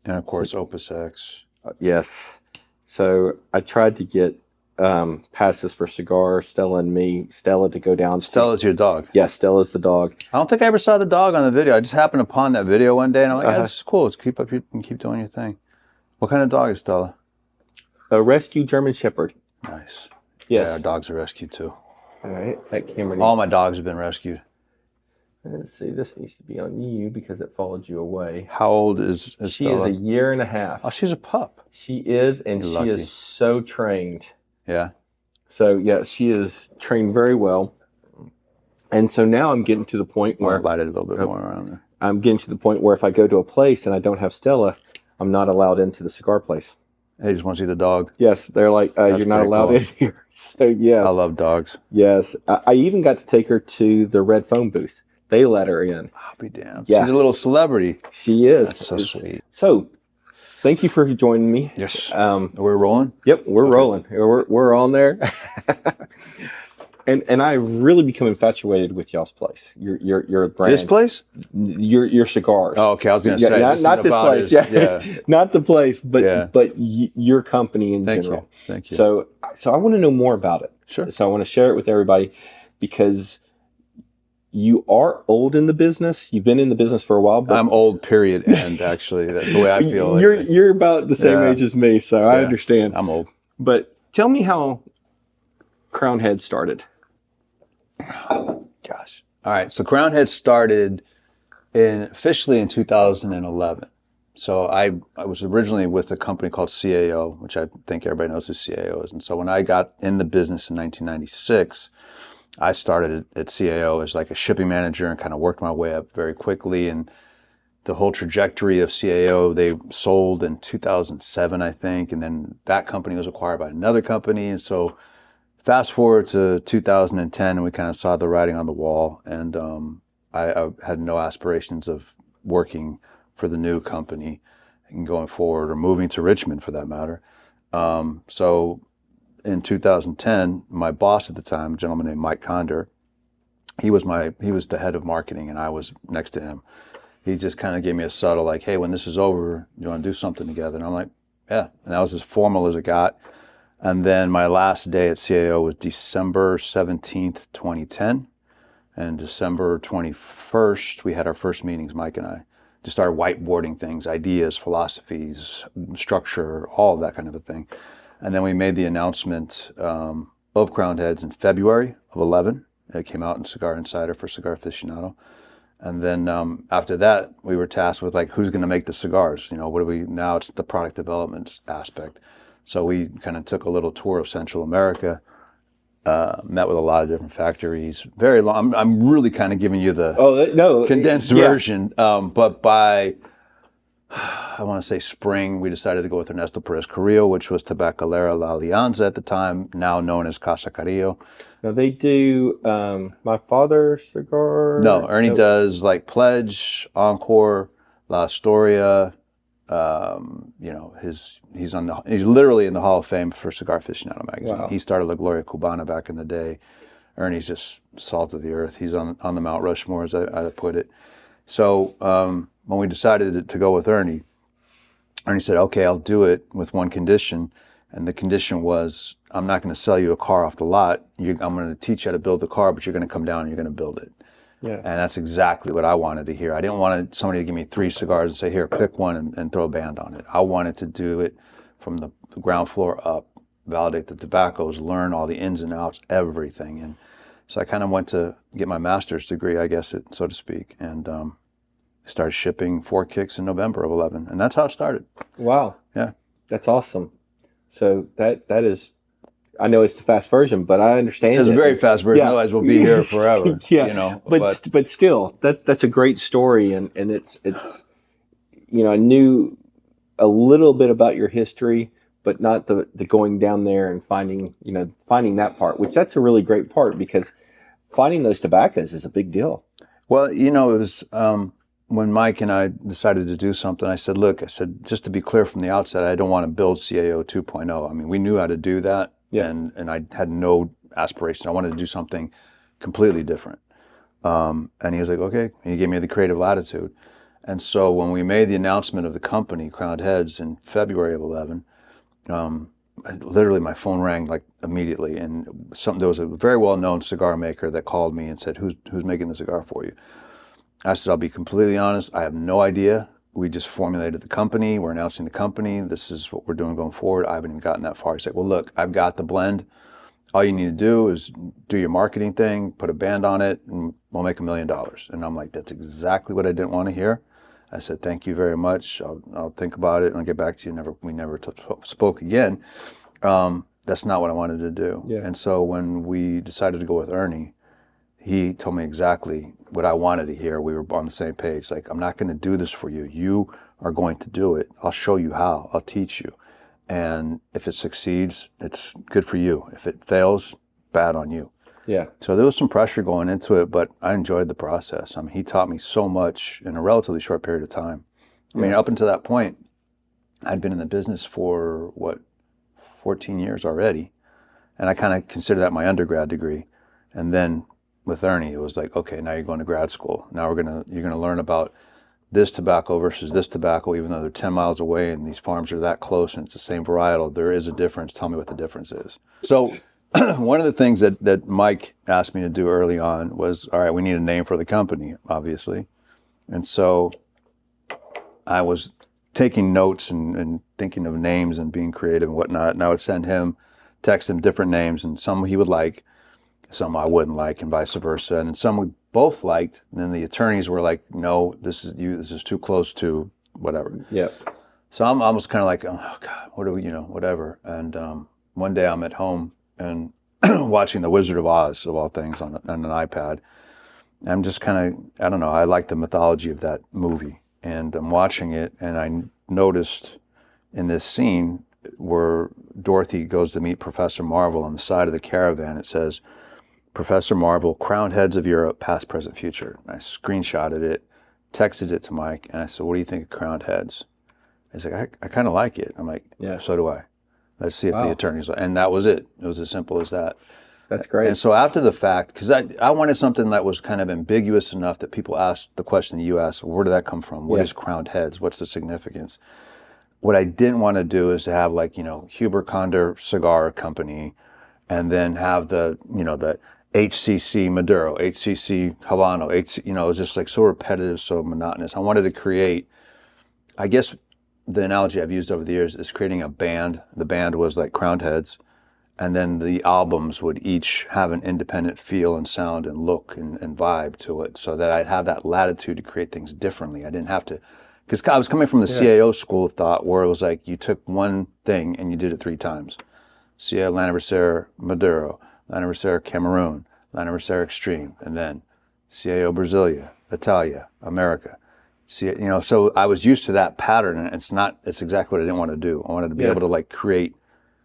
And of course, Opus X. Yes. So I tried to get passes for Cigar, Stella and me. Stella to go down. Stella's your dog. Yeah, Stella's the dog. I don't think I ever saw the dog on the video. I just happened upon that video one day, and I'm like, yeah, this is cool. Let's keep doing your thing. What kind of dog is Stella? A rescue German Shepherd. Nice. Yes. Yeah, our dogs are rescued too. All right. That camera needs All my dogs have been rescued. Let's see. This needs to be on you because it followed you away. How old is She Stella? is a year and a half. Oh, she's a pup. She is, and You're she lucky. is so trained. Yeah. So, yeah, she is trained very well. And so now I'm getting to the point where I'll light it a little bit more around there. I'm getting to the point where if I go to a place and I don't have Stella, I'm not allowed into the cigar place. They just want to see the dog. Yes, they're like, you're not pretty allowed cool. in here. So, yes. I love dogs. Yes. I even got to take her to the red phone booth. They let her in. I'll be damned. Yeah. She's a little celebrity. She is. That's so sweet. So, thank you for joining me. Yes. We're rolling? Yep, we're rolling. We're on there. and I really become infatuated with y'all's place. Your brand. This place? Your cigars. Oh, okay. I was going to say. Not this place. Yeah. Not the place, but your company in general. Thank you. So I want to know more about it. Sure. So I want to share it with everybody because you are old in the business. You've been in the business for a while. But I'm old, period, and actually, that's the way I feel. You're about the same age as me, so I understand. I'm old. But tell me how Crown Head started. Gosh. All right. So Crown Head started officially in 2011. So I was originally with a company called CAO, which I think everybody knows who CAO is. And so when I got in the business in 1996, I started at CAO as like a shipping manager and kind of worked my way up very quickly. And the whole trajectory of CAO, they sold in 2007, I think. And then that company was acquired by another company. And so fast forward to 2010, and we kind of saw the writing on the wall. And I had no aspirations of working for the new company and going forward or moving to Richmond for that matter. So in 2010, my boss at the time, a gentleman named Mike Condor, he was the head of marketing and I was next to him. He just kind of gave me a subtle like, hey, when this is over, you want to do something together? And I'm like, yeah. And that was as formal as it got. And then my last day at CAO was December 17th, 2010. And December 21st, we had our first meetings, Mike and I. Just started whiteboarding things, ideas, philosophies, structure, all of that kind of a thing. And then we made the announcement of Crowned Heads in February of 11. It came out in Cigar Insider for Cigar Aficionado. And then after that, we were tasked with like, who's going to make the cigars? You know, now it's the product development aspect. So we kind of took a little tour of Central America, met with a lot of different factories. Very long. I'm really kind of giving you the condensed version. But by, I want to say spring, we decided to go with Ernesto Perez Carrillo, which was Tabacalera La Alianza at the time, now known as Casa Carrillo. Now they do My Father cigar? No, Ernie does like Pledge, Encore, La Astoria. You know, he's literally in the Hall of Fame for Cigar Aficionado magazine. Wow. He started La Gloria Cubana back in the day. Ernie's just salt of the earth. He's on the Mount Rushmore, as I put it. So when we decided to go with Ernie said, okay, I'll do it with one condition. And the condition was, I'm not going to sell you a car off the lot. I'm going to teach you how to build the car, but you're going to come down and you're going to build it. Yeah. And that's exactly what I wanted to hear. I didn't want somebody to give me 3 cigars and say, here, pick one and throw a band on it. I wanted to do it from the ground floor up, validate the tobaccos, learn all the ins and outs, everything. And so I kind of went to get my master's degree, I guess, so to speak, and started shipping 4 kicks in November of 11. And that's how it started. Wow. Yeah. That's awesome. So that is, I know it's the fast version, but I understand it's a very fast version. Yeah. Otherwise, we'll be here forever. Yeah, you know. But still, that's a great story, and it's you know, I knew a little bit about your history, but not the going down there and finding that part, which that's a really great part because finding those tobaccos is a big deal. Well, you know, it was when Mike and I decided to do something. I said, look, just to be clear from the outset, I don't want to build CAO 2.0. I mean, we knew how to do that. Yeah. And I had no aspiration. I wanted to do something completely different. And he was like, okay. And he gave me the creative latitude. And so when we made the announcement of the company, Crowned Heads, in February of 11, literally my phone rang like immediately, and there was a very well-known cigar maker that called me and said, who's making the cigar for you? I said, I'll be completely honest, I have no idea. We just formulated the company, we're announcing the company, this is what we're doing going forward. I haven't even gotten that far. He said, well, look, I've got the blend. All you need to do is do your marketing thing, put a band on it, and we'll make $1 million. And I'm like, that's exactly what I didn't want to hear. I said, thank you very much. I'll think about it and I'll get back to you. We never spoke again. That's not what I wanted to do. Yeah. And so when we decided to go with Ernie, he told me exactly what I wanted to hear. We were on the same page. Like, I'm not going to do this for you. You are going to do it. I'll show you how. I'll teach you. And if it succeeds, it's good for you. If it fails, bad on you. Yeah. So there was some pressure going into it, but I enjoyed the process. I mean, he taught me so much in a relatively short period of time. I mean, up until that point, I'd been in the business for, 14 years already. And I kind of consider that my undergrad degree. And then with Ernie, it was like, okay, now you're going to grad school. Now you're gonna learn about this tobacco versus this tobacco, even though they're 10 miles away and these farms are that close and it's the same varietal. There is a difference. Tell me what the difference is. So one of the things that Mike asked me to do early on was, all right, we need a name for the company, obviously. And so I was taking notes and thinking of names and being creative and whatnot. And I would text him different names, and some he would like, some I wouldn't like, and vice versa. And then some we both liked. And then the attorneys were like, no, this is too close to whatever. Yeah. So I'm almost kind of like, oh God, what do we, whatever. And one day I'm at home and watching The Wizard of Oz, of all things, on an iPad. I'm just kind of, I don't know, I like the mythology of that movie. And I'm watching it, and I noticed in this scene where Dorothy goes to meet Professor Marvel on the side of the caravan, it says, Professor Marvel, Crowned Heads of Europe, past, present, future. And I screenshotted it, texted it to Mike, and I said, what do you think of Crowned Heads? He's like, I kind of like it. I'm like, yeah, so do I. Let's see if the attorneys like, and that was it. It was as simple as that. That's great. And so after the fact, because I wanted something that was kind of ambiguous enough that people asked the question that you asked, where did that come from? What is Crowned Heads? What's the significance? What I didn't want to do is to have Huber Condor Cigar Company, and then have the HCC Maduro, HCC Habano, it was just like so repetitive, so monotonous. I wanted to create, I guess the analogy I've used over the years is creating a band. The band was like Crowned Heads. And then the albums would each have an independent feel and sound and look and vibe to it, so that I'd have that latitude to create things differently. I didn't have to, because I was coming from the CAO school of thought, where it was like you took one thing and you did it 3 times. CAO L'Anniversaire Maduro, L'Anniversaire Cameroon, L'Anniversaire Extreme, and then CAO Brasilia, Italia, America. So I was used to that pattern, and it's exactly what I didn't want to do. I wanted to be able to create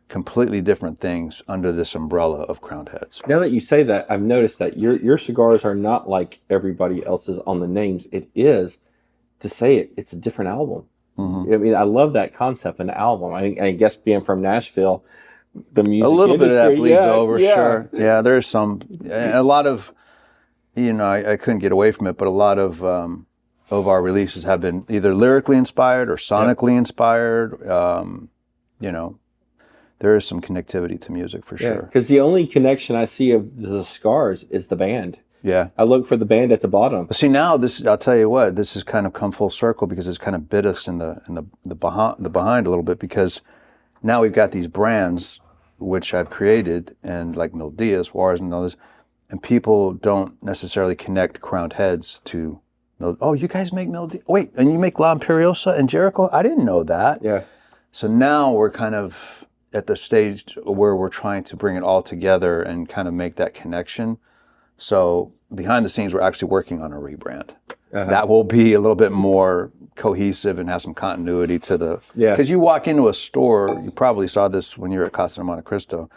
completely different things under this umbrella of Crowned Heads. Now that you say that, I've noticed that your cigars are not like everybody else's on the names. It is, to say it's a different album. Mm-hmm. I mean, I love that concept, an album. I guess being from Nashville, the music a little industry, bit of that bleeds over, sure. Yeah, there's some, a lot of, I couldn't get away from it, but a lot of our releases have been either lyrically inspired or sonically inspired, there is some connectivity to music for sure. Because the only connection I see of the Cigars is the band. Yeah. I look for the band at the bottom. But see, now I'll tell you what, this has kind of come full circle, because it's kind of bit us in the behind a little bit, because now we've got these brands which I've created, and like Mil Diaz, Juarez, and others, and people don't necessarily connect Crowned Heads to you guys make Mil Diaz? Wait, and you make La Imperiosa and Jericho? I didn't know that. Yeah. So now we're kind of at the stage where we're trying to bring it all together and kind of make that connection. So behind the scenes, we're actually working on a rebrand. That will be a little bit more cohesive and have some continuity to the... Because you walk into a store, you probably saw this when you were at Casa de Monte Cristo,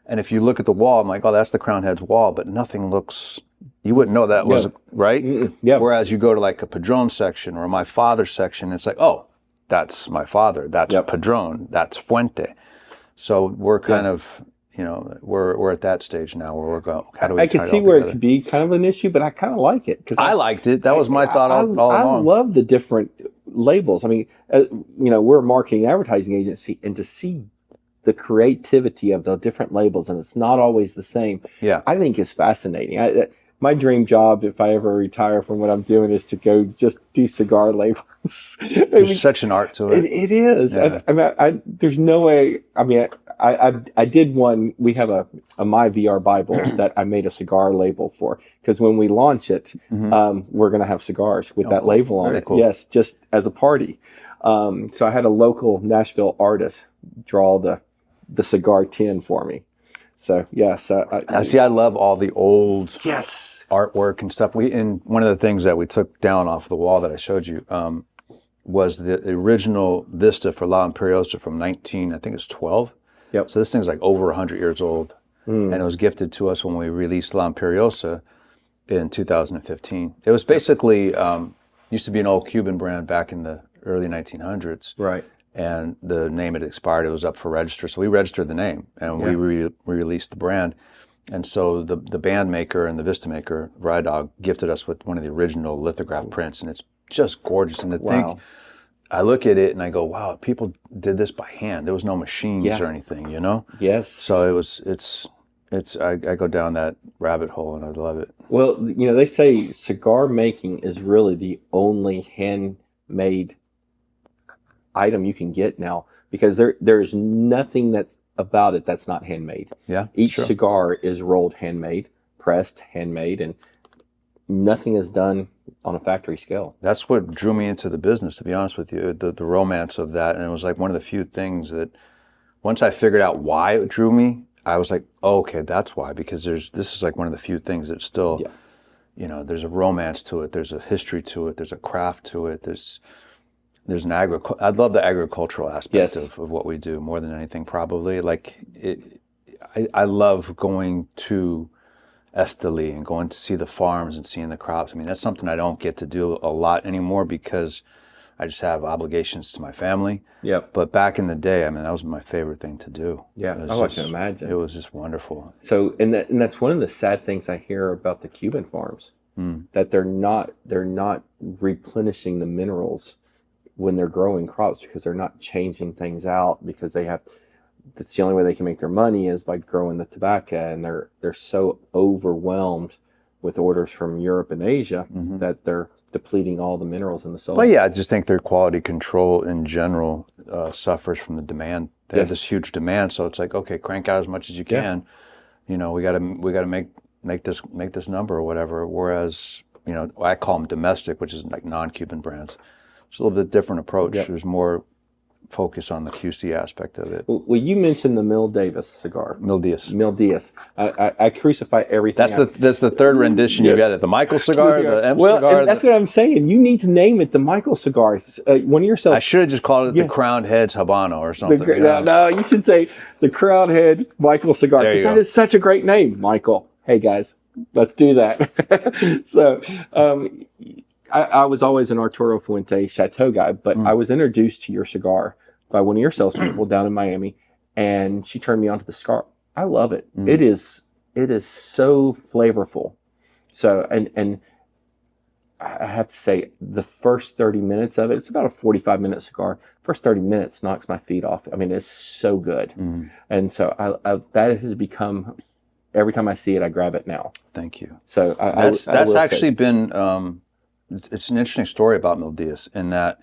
and if you look at the wall, I'm like, oh, that's the Crowned Heads wall, but nothing looks... You wouldn't know that was... Right? Yeah. Whereas you go to like a Padron section or my father's section, it's like, oh, that's my father, that's Padron, that's Fuente. So we're kind of, we're at that stage now where we're going. How do we? I can see where it could be kind of an issue, but I kind of like it because I liked it. That was my thought all along. I love the different labels. I mean, we're a marketing advertising agency, and to see the creativity of the different labels, and it's not always the same. Yeah, I think is fascinating. My dream job, if I ever retire from what I'm doing, is to go just do cigar labels. There's such an art to it. It is. Yeah. There's no way. I mean, I did one. We have a My VR Bible that I made a cigar label for, because when we launch it, we're going to have cigars with that cool. label on Very it. cool. Yes, just as a party. So I had a local Nashville artist draw the cigar tin for me. So yes, I love all the old yes artwork and stuff. And one of the things that we took down off the wall that I showed you was the original Vista for La Imperiosa from 12. Yep. So this thing's like over 100 years old, and it was gifted to us when we released La Imperiosa in 2015. It was basically used to be an old Cuban brand back in the early 1900s. Right. And the name had expired. It was up for register. So we registered the name, and we released the brand. And so the band maker and the Vista maker, Rydog, gifted us with one of the original lithograph prints, and it's just gorgeous. And to think, I look at it and I go, wow, people did this by hand. There was no machines or anything, Yes. So I go down that rabbit hole, and I love it. Well, they say cigar making is really the only handmade item you can get now, because there's nothing about it that's not handmade. Yeah, each cigar is rolled handmade, pressed handmade, and nothing is done on a factory scale. That's what drew me into the business, to be honest with you, the romance of that. And it was like one of the few things that once I figured out why it drew me, I was like, oh, okay, that's why, because this is like one of the few things that still, there's a romance to it, there's a history to it, there's a craft to it, there's an I love the agricultural aspect of what we do more than anything, probably. Like I love going to Esteli and going to see the farms and seeing the crops. I mean, that's something I don't get to do a lot anymore because I just have obligations to my family. Yep. But back in the day, I mean, that was my favorite thing to do. Yeah, I can imagine. It was just wonderful. So, and that's one of the sad things I hear about the Cuban farms, that they're not replenishing the minerals when they're growing crops, because they're not changing things out, because that's the only way they can make their money is by growing the tobacco, and they're so overwhelmed with orders from Europe and Asia that they're depleting all the minerals in the soil. Well, yeah, I just think their quality control in general suffers from the demand. They have this huge demand, so it's like, okay, crank out as much as you can. We got to make this number or whatever. Whereas, I call them domestic, which is like non-Cuban brands. It's a little bit different approach. Yep. There's more focus on the QC aspect of it. Well, you mentioned the Mil Davis cigar. Mil Diaz. Mil Diaz. I crucify everything. That's the third rendition you've got it. The Michael cigar, the M cigar. That's what I'm saying. You need to name it the Michael cigar. One of yourself. I should have just called it the Crowned Heads Habano or something. No, you should say the Crowned Head Michael cigar, because that is such a great name, Michael. Hey guys, let's do that. So. I was always an Arturo Fuente Chateau guy, but I was introduced to your cigar by one of your salespeople down in Miami, and she turned me on to the cigar. I love it. It is so flavorful. So, and I have to say, the first 30 minutes of it, it's about a 45-minute cigar. First 30 minutes knocks my feet off. I mean, it's so good. And so that has become, every time I see it, I grab it now. Thank you. So that's actually been... It's an interesting story about Mil Diaz in that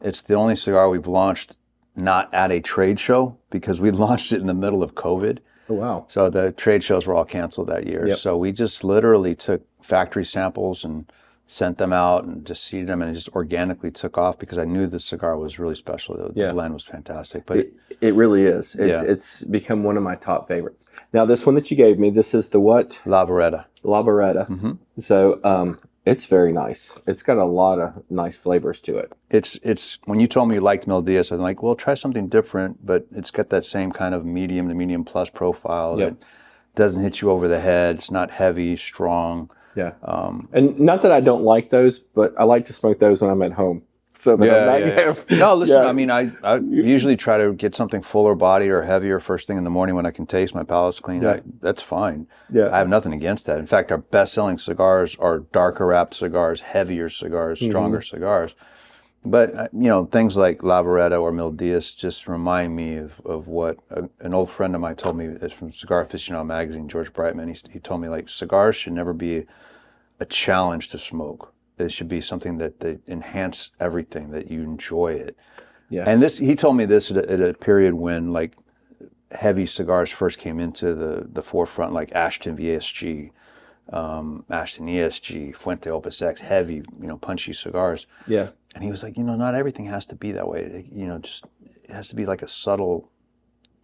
it's the only cigar we've launched not at a trade show, because we launched it in the middle of COVID. Oh, wow. So the trade shows were all canceled that year. Yep. So we just literally took factory samples and sent them out and just seeded them, and it just organically took off because I knew the cigar was really special. The blend was fantastic. But it really is. It's become one of my top favorites. Now, this one that you gave me, this is the what? La Beretta. La Beretta. So it's very nice. It's got a lot of nice flavors to it. It's when you told me you liked Mil Diaz, I'm like, well, try something different, but it's got that same kind of medium to medium plus profile that doesn't hit you over the head. It's not heavy, strong. Yeah. And not that I don't like those, but I like to smoke those when I'm at home. so that I'm not No, listen, Yeah. I mean, I usually try to get something fuller body or heavier first thing in the morning when I can taste my palate's clean. Yeah. That's fine. Yeah. I have nothing against that. In fact, our best-selling cigars are darker wrapped cigars, heavier cigars, stronger cigars. But, things like Lavaretta or Mil Diaz just remind me of what an old friend of mine told me. It's from Cigar Aficionado magazine, George Brightman. He told me, like, cigars should never be a challenge to smoke. It should be something that they enhance everything, that you enjoy it. Yeah. And he told me this at a period when, like, heavy cigars first came into the forefront, like Ashton VSG, Ashton ESG, Fuente Opus X, heavy, punchy cigars. Yeah. And he was like, not everything has to be that way. Just it has to be like a subtle,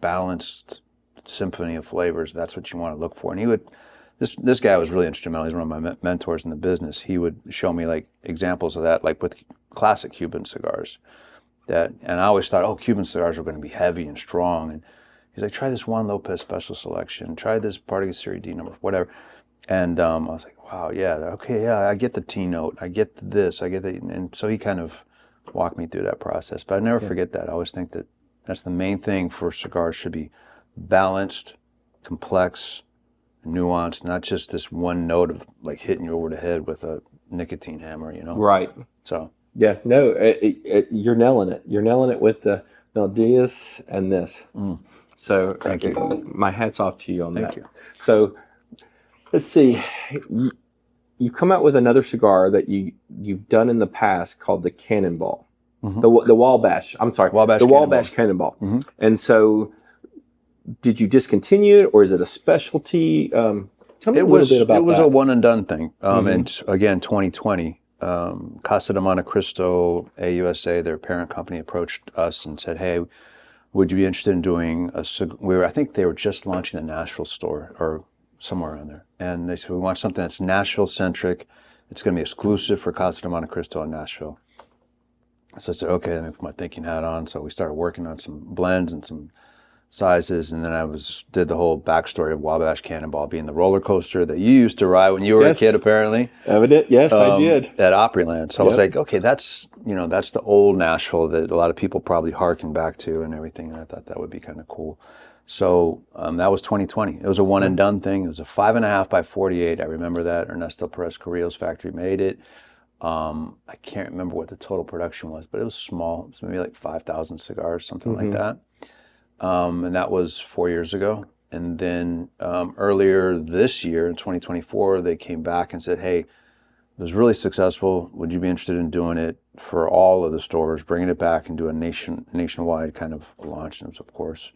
balanced symphony of flavors. That's what you want to look for. And he would, this guy was really instrumental. He's one of my mentors in the business. He would show me like examples of that, like with classic Cuban cigars. And I always thought, oh, Cuban cigars are going to be heavy and strong. And he's like, try this Juan Lopez special selection. Try this Partagas Serie D number, whatever. And I was like, wow, yeah, okay, yeah, I get the T note, I get this, I get the, and so he kind of walked me through that process. But I never forget that. I always think that that's the main thing for cigars, should be balanced, complex, nuanced, not just this one note of like hitting you over the head with a nicotine hammer, Right. So. Yeah, no, you're nailing it. You're nailing it with the Mel Diaz and this. So Thank you. My hat's off to you on that. Thank you. So let's see. You come out with another cigar that you've done in the past called the Cannonball, the Wabash. I'm sorry, Wabash Wabash Cannonball. And so, did you discontinue it, or is it a specialty? Tell me a little bit about that. It was a one and done thing. And again, 2020, Casa de Monte Cristo AUSA, their parent company, approached us and said, "Hey, would you be interested in doing a cigar?" I think they were just launching the Nashville store or somewhere around there. And they said, we want something that's Nashville-centric. It's going to be exclusive for Casa de Monte Cristo in Nashville. So I said, okay, let me put my thinking hat on. So we started working on some blends and some sizes. And then I did the whole backstory of Wabash Cannonball being the roller coaster that you used to ride when you were a kid, apparently. Evident, yes, I did. At Opryland. So I was like, okay, that's the old Nashville that a lot of people probably harken back to and everything. And I thought that would be kind of cool. So that was 2020. It was a one and done thing. It was a 5.5 by 48. I remember that. Ernesto Perez Carrillo's factory made it. I can't remember what the total production was, but it was small. It was maybe like 5,000 cigars, something like that. And that was 4 years ago. And then earlier this year, in 2024, they came back and said, hey, it was really successful. Would you be interested in doing it for all of the stores, bringing it back and do a nationwide kind of launch? And it was, of course.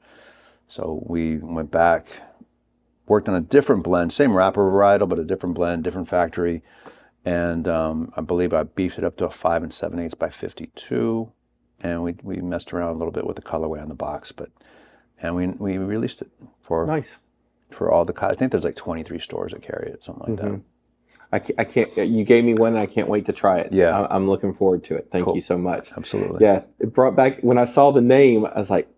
So we went back, worked on a different blend, same wrapper varietal, but a different blend, different factory. And I believe I beefed it up to a 5 7/8 by 52. And we messed around a little bit with the colorway on the box, and we released it for all the, I think there's like 23 stores that carry it, something like that. I can't. You gave me one. And I can't wait to try it. Yeah, I'm looking forward to it. Thank you so much. Absolutely. Yeah, it brought back when I saw the name. I was like,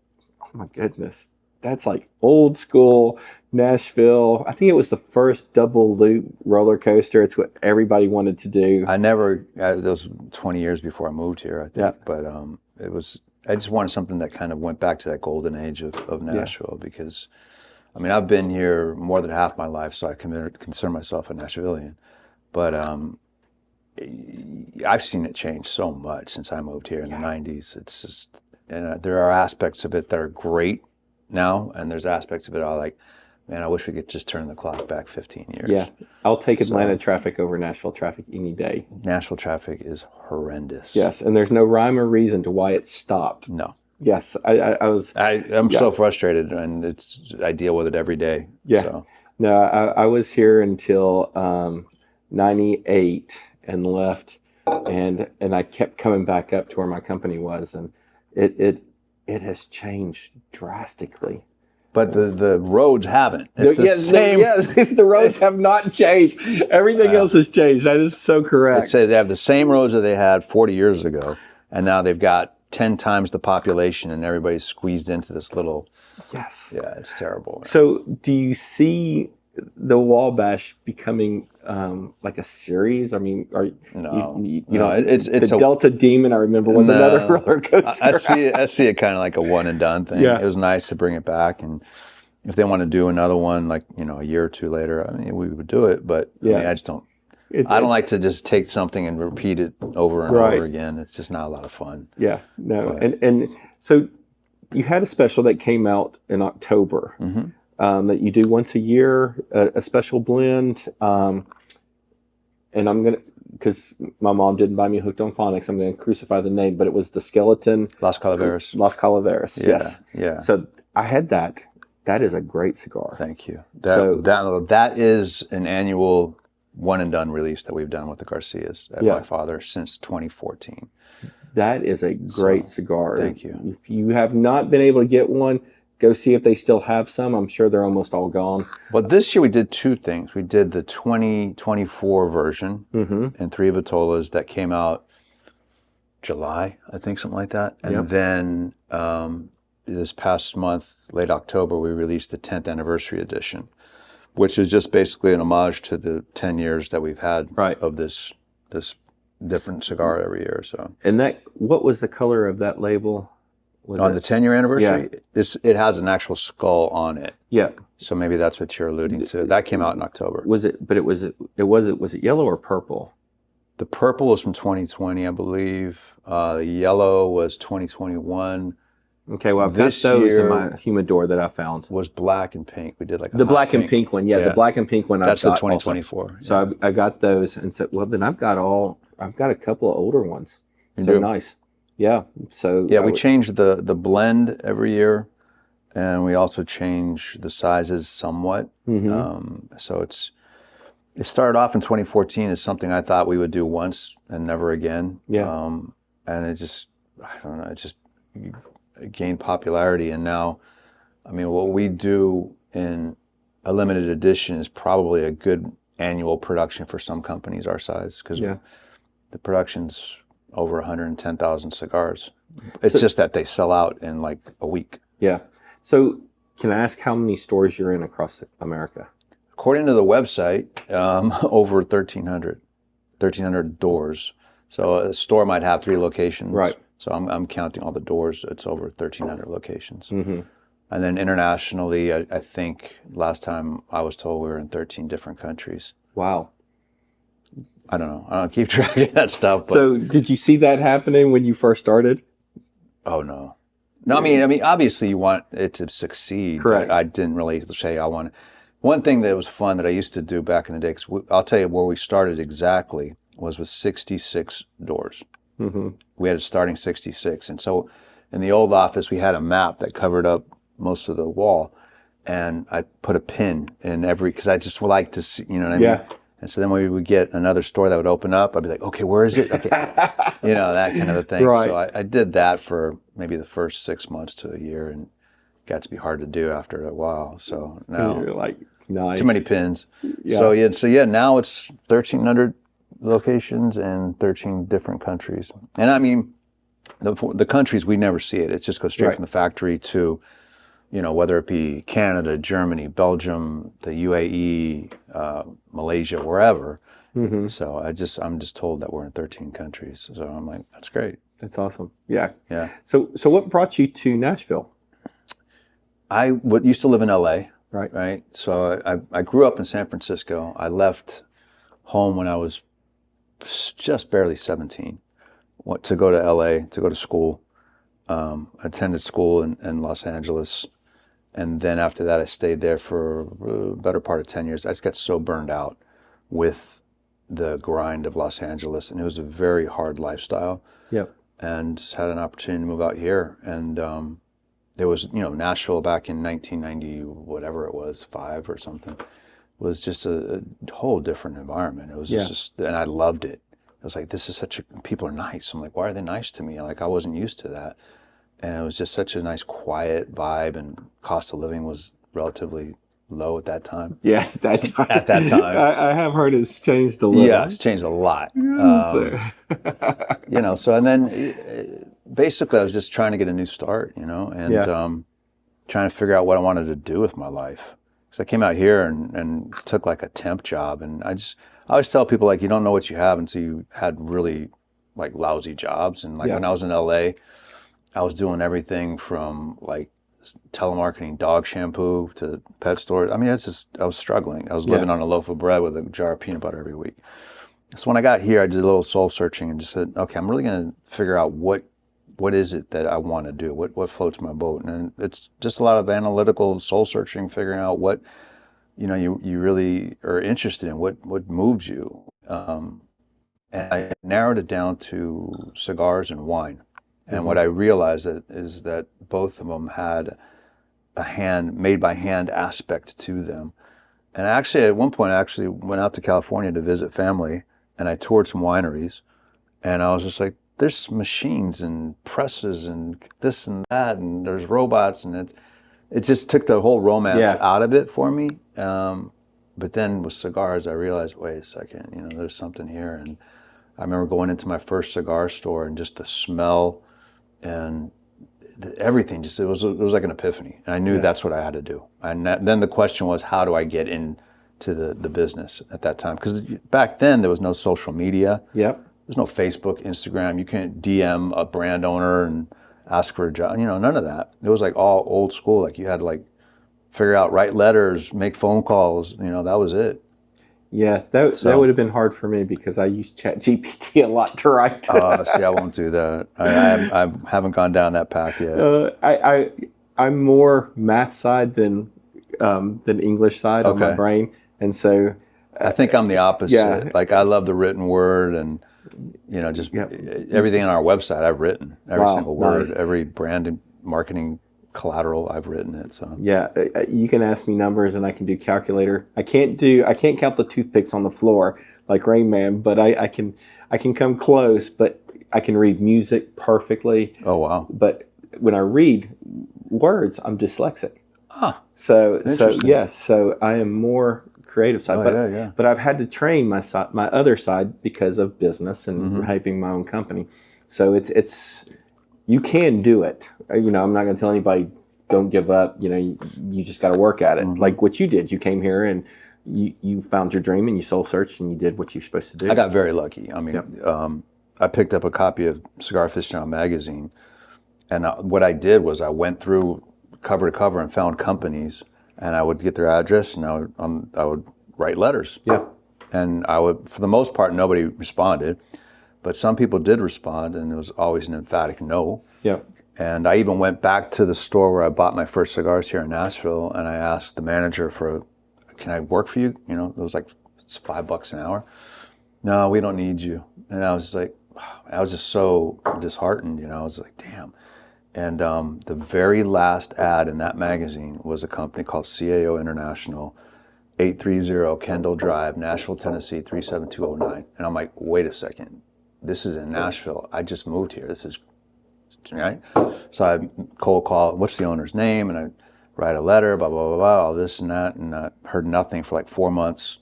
oh my goodness, that's like old school Nashville. I think it was the first double loop roller coaster. It's what everybody wanted to do. That was 20 years before I moved here, I think. But I just wanted something that kind of went back to that golden age of Nashville because, I mean, I've been here more than half my life, so I consider myself a Nashvilleian. But I've seen it change so much since I moved here in the 90s. It's just, and there are aspects of it that are great now, and there's aspects of it I like, man, I wish we could just turn the clock back 15 years. Yeah, I'll take Atlanta traffic over Nashville traffic any day. Nashville traffic is horrendous. Yes, and there's no rhyme or reason to why it stopped. No. Yes, I'm so frustrated, and I deal with it every day. Yeah. So. No, I was here until 98 and left, and I kept coming back up to where my company was, and it has changed drastically. But the roads haven't. It's the same. Yes, the roads have not changed. Everything else has changed. That is so correct. I'd say they have the same roads that they had 40 years ago, and now they've got 10 times the population, and everybody's squeezed into this little. Yes. Yeah, it's terrible. So do you see the Wabash becoming like a series? I mean, No, you no, know, it's the Delta Demon, I remember, was another no. roller coaster. I see it kind of like a one and done thing. Yeah. It was nice to bring it back, and if they want to do another one, like a year or two later, I mean, we would do it. But I mean, I just don't. I don't like to just take something and repeat it over and over again. It's just not a lot of fun. Yeah, no, But- and so you had a special that came out in October that you do once a year, a special blend. And I'm gonna, because my mom didn't buy me Hooked on Phonics, I'm gonna crucify the name, but it was the Skeleton Las Calaveras. Las Calaveras. Yeah, Yes. yeah. So I had that. That is a great cigar. Thank you. So- That is an annual one and done release that we've done with the Garcias at my father since 2014. That is a great cigar. Thank you. If you have not been able to get one, go see if they still have some. I'm sure they're almost all gone. But this year we did two things. We did the 2024 version and 3 Vitolas that came out July, I think, something like that. And then this past month, late October, we released the 10th anniversary edition, which is just basically an homage to the 10 years that we've had of this different cigar every year. So, and what was the color of that label? On the 10-year anniversary, it has an actual skull on it. Yeah. So maybe that's what you're alluding to. That came out in October. Was it yellow or purple? The purple was from 2020, I believe. The yellow was 2021. Okay, well, I've got those in my humidor that I found. Was black and pink. We did like the black and pink one. Yeah, the black and pink one. That's the 2024. Also. So I got those and said, well, then I've got a couple of older ones. Nice. Yeah. So we change the blend every year, and we also change the sizes somewhat. So it started off in 2014 as something I thought we would do once and never again. Yeah. And it just, I don't know, it gained popularity, and now, I mean, what we do in a limited edition is probably a good annual production for some companies our size, because the production's over 110,000 cigars. It's just that they sell out in like a week. Yeah. So can I ask how many stores you're in across America? According to the website, over 1,300 doors. So a store might have 3 locations. Right. So I'm counting all the doors. It's over 1,300 locations. And then internationally, I think last time I was told we were in 13 different countries. Wow. I don't know. I don't keep track of that stuff. But, so did you see that happening when you first started? Oh, no. No, I mean, obviously you want it to succeed. Correct. I didn't really say I want. One thing that was fun that I used to do back in the day, because I'll tell you where we started exactly, was with 66 doors. We had a starting 66. And so in the old office, we had a map that covered up most of the wall. And I put a pin in every, because I just would like to see, you know what I mean? And so then when we would get another store that would open up, I'd be like, okay, where is it? Okay. That kind of a thing. Right. So I did that for maybe the first 6 months to a year, and it got to be hard to do after a while. So now, you're like, nice. too many pins. So now it's 1,300 locations and 13 different countries. And I mean, the countries, we never see it. It just goes straight from the factory to, whether it be Canada, Germany, Belgium, the UAE, Malaysia, wherever. So I'm just told that we're in 13 countries. So I'm like, that's great. That's awesome. Yeah. Yeah. So what brought you to Nashville? I used to live in LA. Right. So I grew up in San Francisco. I left home when I was just barely 17 to go to LA, to go to school. Attended school in Los Angeles. And then after that, I stayed there for a better part of 10 years. I just got so burned out with the grind of Los Angeles, and it was a very hard lifestyle. Yep. And just had an opportunity to move out here. And there was, Nashville back in 1990, whatever it was, 5 or something, was just a whole different environment. It was just, and I loved it. I was like, this is people are nice. I'm like, why are they nice to me? Like, I wasn't used to that. And it was just such a nice, quiet vibe, and cost of living was relatively low at that time. Yeah, at that time. At that time. I have heard it's changed a little. Yeah, it's changed a lot. So, and then basically I was just trying to get a new start, and trying to figure out what I wanted to do with my life. So I came out here and took like a temp job, and I always tell people, like, you don't know what you have until you had really like lousy jobs. And like when I was in LA, I was doing everything from like telemarketing dog shampoo to pet stores. I mean, I was struggling. I was living on a loaf of bread with a jar of peanut butter every week. So when I got here, I did a little soul searching and just said, okay, I'm really going to figure out what is it that I want to do? What floats my boat? And it's just a lot of analytical soul searching, figuring out what, you really are interested in, what moves you. And I narrowed it down to cigars and wine. And what I realized is that both of them had a made by hand aspect to them. And actually, at one point, I actually went out to California to visit family, and I toured some wineries, and I was just like, there's machines and presses and this and that, and there's robots, and it just took the whole romance out of it for me. But then with cigars, I realized, wait a second, there's something here. And I remember going into my first cigar store, and just the smell and everything, it was like an epiphany. And I knew that's what I had to do. And then the question was, how do I get into the business at that time? Because back then there was no social media. Yep. There's no Facebook, Instagram. You can't DM a brand owner and ask for a job. None of that. It was like all old school. Like you had to like figure out, write letters, make phone calls. That was it. Yeah, that would have been hard for me because I use ChatGPT a lot to write. See, I won't do that. I haven't gone down that path yet. I'm more math side than English side on my brain, and so I think I'm the opposite. Yeah. Like I love the written word, and just everything on our website I've written, every single word, every brand and marketing collateral, I've written it. So you can ask me numbers and I can do calculator. I can't count the toothpicks on the floor like Rain Man, but I can come close. But I can read music perfectly. Oh wow. But when I read words, I'm dyslexic. Ah, so yes, so I am more creative side. But I've had to train my other side because of business and having my own company. So it's you can do it. I'm not going to tell anybody don't give up. You just got to work at it. Like what you did. You came here and you found your dream and you soul searched and you did what you're supposed to do. I got very lucky. I mean, I picked up a copy of Cigar Aficionado magazine, and what I did was I went through cover to cover and found companies, and I would get their address, and I would write letters. Yeah. And I would, for the most part, nobody responded, but some people did respond, and it was always an emphatic no. Yeah. And I even went back to the store where I bought my first cigars here in Nashville, and I asked the manager can I work for you? It was like, it's $5 an hour. No, we don't need you. And I was like, I was just so disheartened. I was like, damn. And the very last ad in that magazine was a company called CAO International, 830 Kendall Drive, Nashville, Tennessee, 37209. And I'm like, wait a second. This is in Nashville. I just moved here. This is, right? So I cold call, what's the owner's name? And I write a letter, blah, blah, blah, blah, all this and that. And I heard nothing for like 4 months.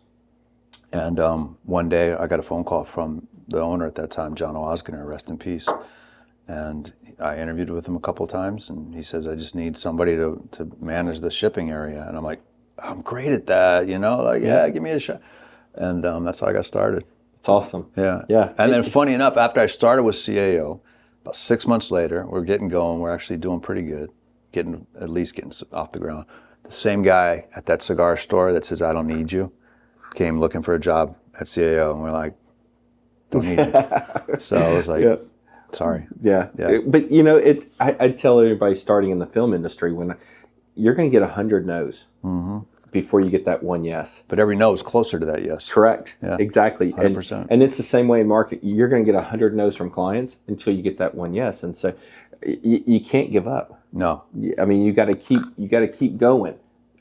And one day I got a phone call from the owner at that time, Jon A, rest in peace. And I interviewed with him a couple of times, and he says, I just need somebody to manage the shipping area. And I'm like, I'm great at that, give me a shot. And that's how I got started. It's awesome. Yeah. Yeah. And then funny enough, after I started with CAO, about 6 months later, we're getting going. We're actually doing pretty good, getting off the ground. The same guy at that cigar store that says, I don't need you, came looking for a job at CAO, and we're like, don't need you. So I was like, sorry. Yeah. But I tell everybody starting in the film industry, when you're going to get 100 no's before you get that one yes. But every no is closer to that yes. Correct. Yeah. Exactly. 100%. And it's the same way in marketing. You're going to get 100 no's from clients until you get that one yes. And so you can't give up. No. I mean, you got to keep going.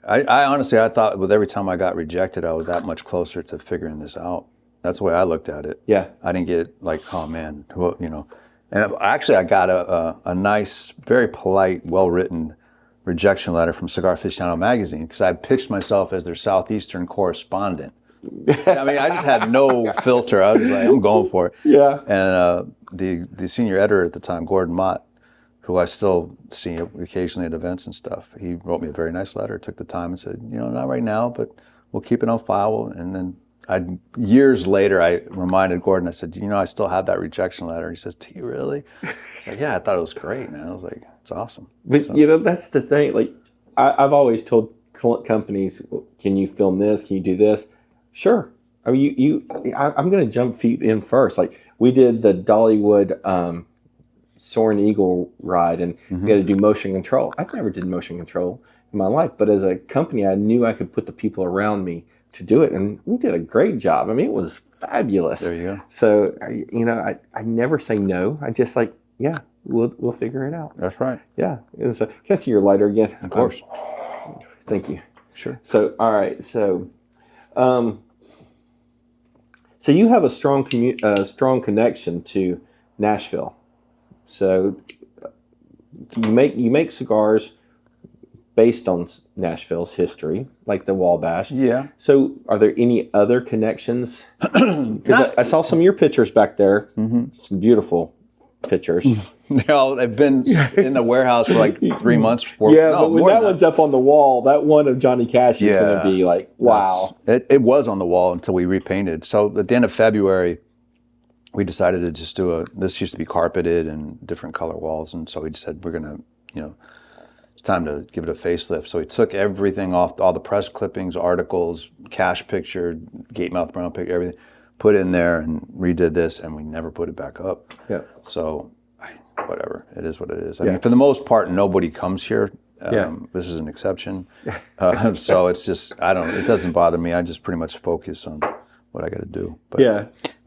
I honestly, I thought with every time I got rejected, I was that much closer to figuring this out. That's the way I looked at it. Yeah. I didn't get like, oh man, And actually, I got a nice, very polite, well-written rejection letter from Cigar Aficionado magazine because I pitched myself as their Southeastern correspondent. I mean, I just had no filter. I was just like, I'm going for it. Yeah. And the senior editor at the time, Gordon Mott, who I still see occasionally at events and stuff. He wrote me a very nice letter, took the time and said, not right now, but we'll keep it on file. And then years later, I reminded Gordon, I said, I still have that rejection letter. He says, do you really? I was like, yeah, I thought it was great, man. I was like, it's awesome. But, that's the thing. Like, I've always told companies, can you film this? Can you do this? Sure. I mean, I'm going to jump feet in first. Like, we did the Dollywood Soaring Eagle ride, and we had to do motion control. I never did motion control in my life, but as a company, I knew I could put the people around me to do it, and we did a great job. I mean, it was fabulous. There you go. So, I never say no. I just like, yeah, we'll figure it out. That's right. Yeah. So, can I see your lighter again? Of course. Thank you. Sure. So, all right. So, so you have a strong connection to Nashville. So, you make cigars based on Nashville's history, like the Wabash. Yeah. So, are there any other connections? Because I saw some of your pictures back there. Some beautiful pictures. They've been in the warehouse for like 3 months before. Yeah, but when that one's up on the wall, that one of Johnny Cash is going to be like, wow. It was on the wall until we repainted. So at the end of February, we decided to just this used to be carpeted and different color walls. And so we said, we're going to, it's time to give it a facelift. So we took everything off, all the press clippings, articles, cash picture, Gatemouth Brown picture, everything, put it in there and redid this, and we never put it back up. Yeah. So whatever, it is what it is. I mean, for the most part, nobody comes here. This is an exception. So it's just, it doesn't bother me. I just pretty much focus on what I got to do.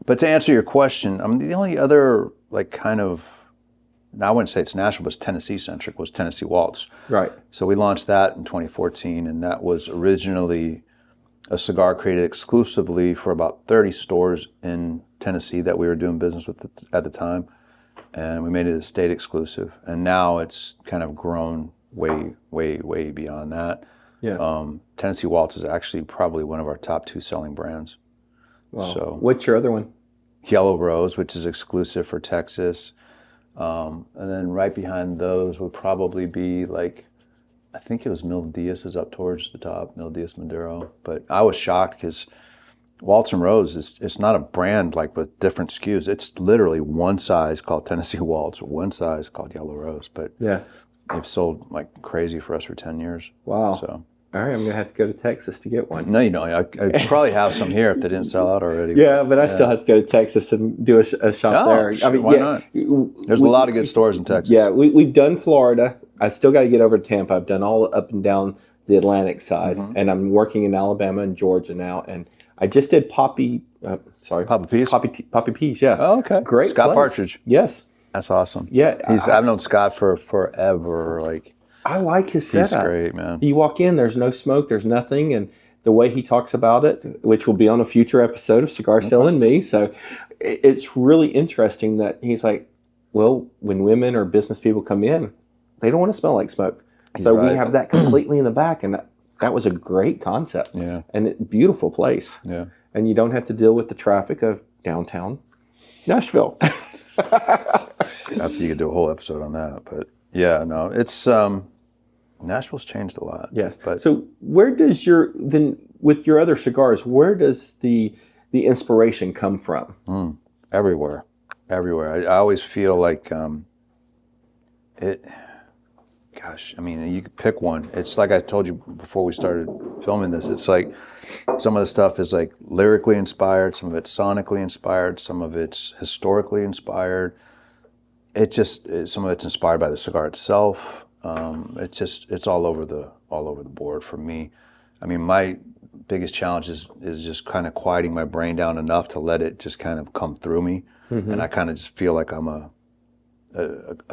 But to answer your question, the only other I wouldn't say it's Nashville, but it's Tennessee centric, was Tennessee Waltz. Right. So we launched that in 2014, and that was originally a cigar created exclusively for about 30 stores in Tennessee that we were doing business with at the time. And we made it a state exclusive. And now it's kind of grown way, way, way beyond that. Yeah. Tennessee Waltz is actually probably one of our top 2 selling brands. Wow. So, what's your other one? Yellow Rose, which is exclusive for Texas. And then right behind those would probably be I think it was Mil Diaz is up towards the top, Mil Diaz Maduro. But I was shocked because Waltz and Rose, it's not a brand with different SKUs. It's literally one size called Tennessee Waltz, one size called Yellow Rose. But they've sold like crazy for us for 10 years. Wow. So. All right, I'm going to have to go to Texas to get one. No, you don't. I probably have some here if they didn't sell out already. Yeah, but I still have to go to Texas and do a shop there. Sure, why not? There's a lot of good stores in Texas. Yeah, we've done Florida. I still got to get over to Tampa. I've done all up and down the Atlantic side, and I'm working in Alabama and Georgia now. And I just did Poppy Peas? Poppy Peas, yeah. Oh, okay. Great Scott place. Partridge. Yes. That's awesome. Yeah. I've known Scott for forever. I like his setup. He's great, man. You walk in, there's no smoke, there's nothing, and the way he talks about it, which will be on a future episode of Cigar Still and Me. So it's really interesting that he's like, well, when women or business people come in, they don't want to smell like smoke. So we have that completely in the back, and that was a great concept. Yeah. And beautiful place. Yeah. And you don't have to deal with the traffic of downtown Nashville. You could do a whole episode on that, but yeah, no, it's Nashville's changed a lot. Yes. But so where does with your other cigars, where does the inspiration come from? Everywhere. I always feel like gosh, I mean, you could pick one. It's like I told you before we started filming this, it's like some of the stuff is like lyrically inspired, some of it's sonically inspired, some of it's historically inspired. Some of it's inspired by the cigar itself. It's all over the board for me. I mean, my biggest challenge is just kind of quieting my brain down enough to let it just kind of come through me. And I kind of just feel like I'm a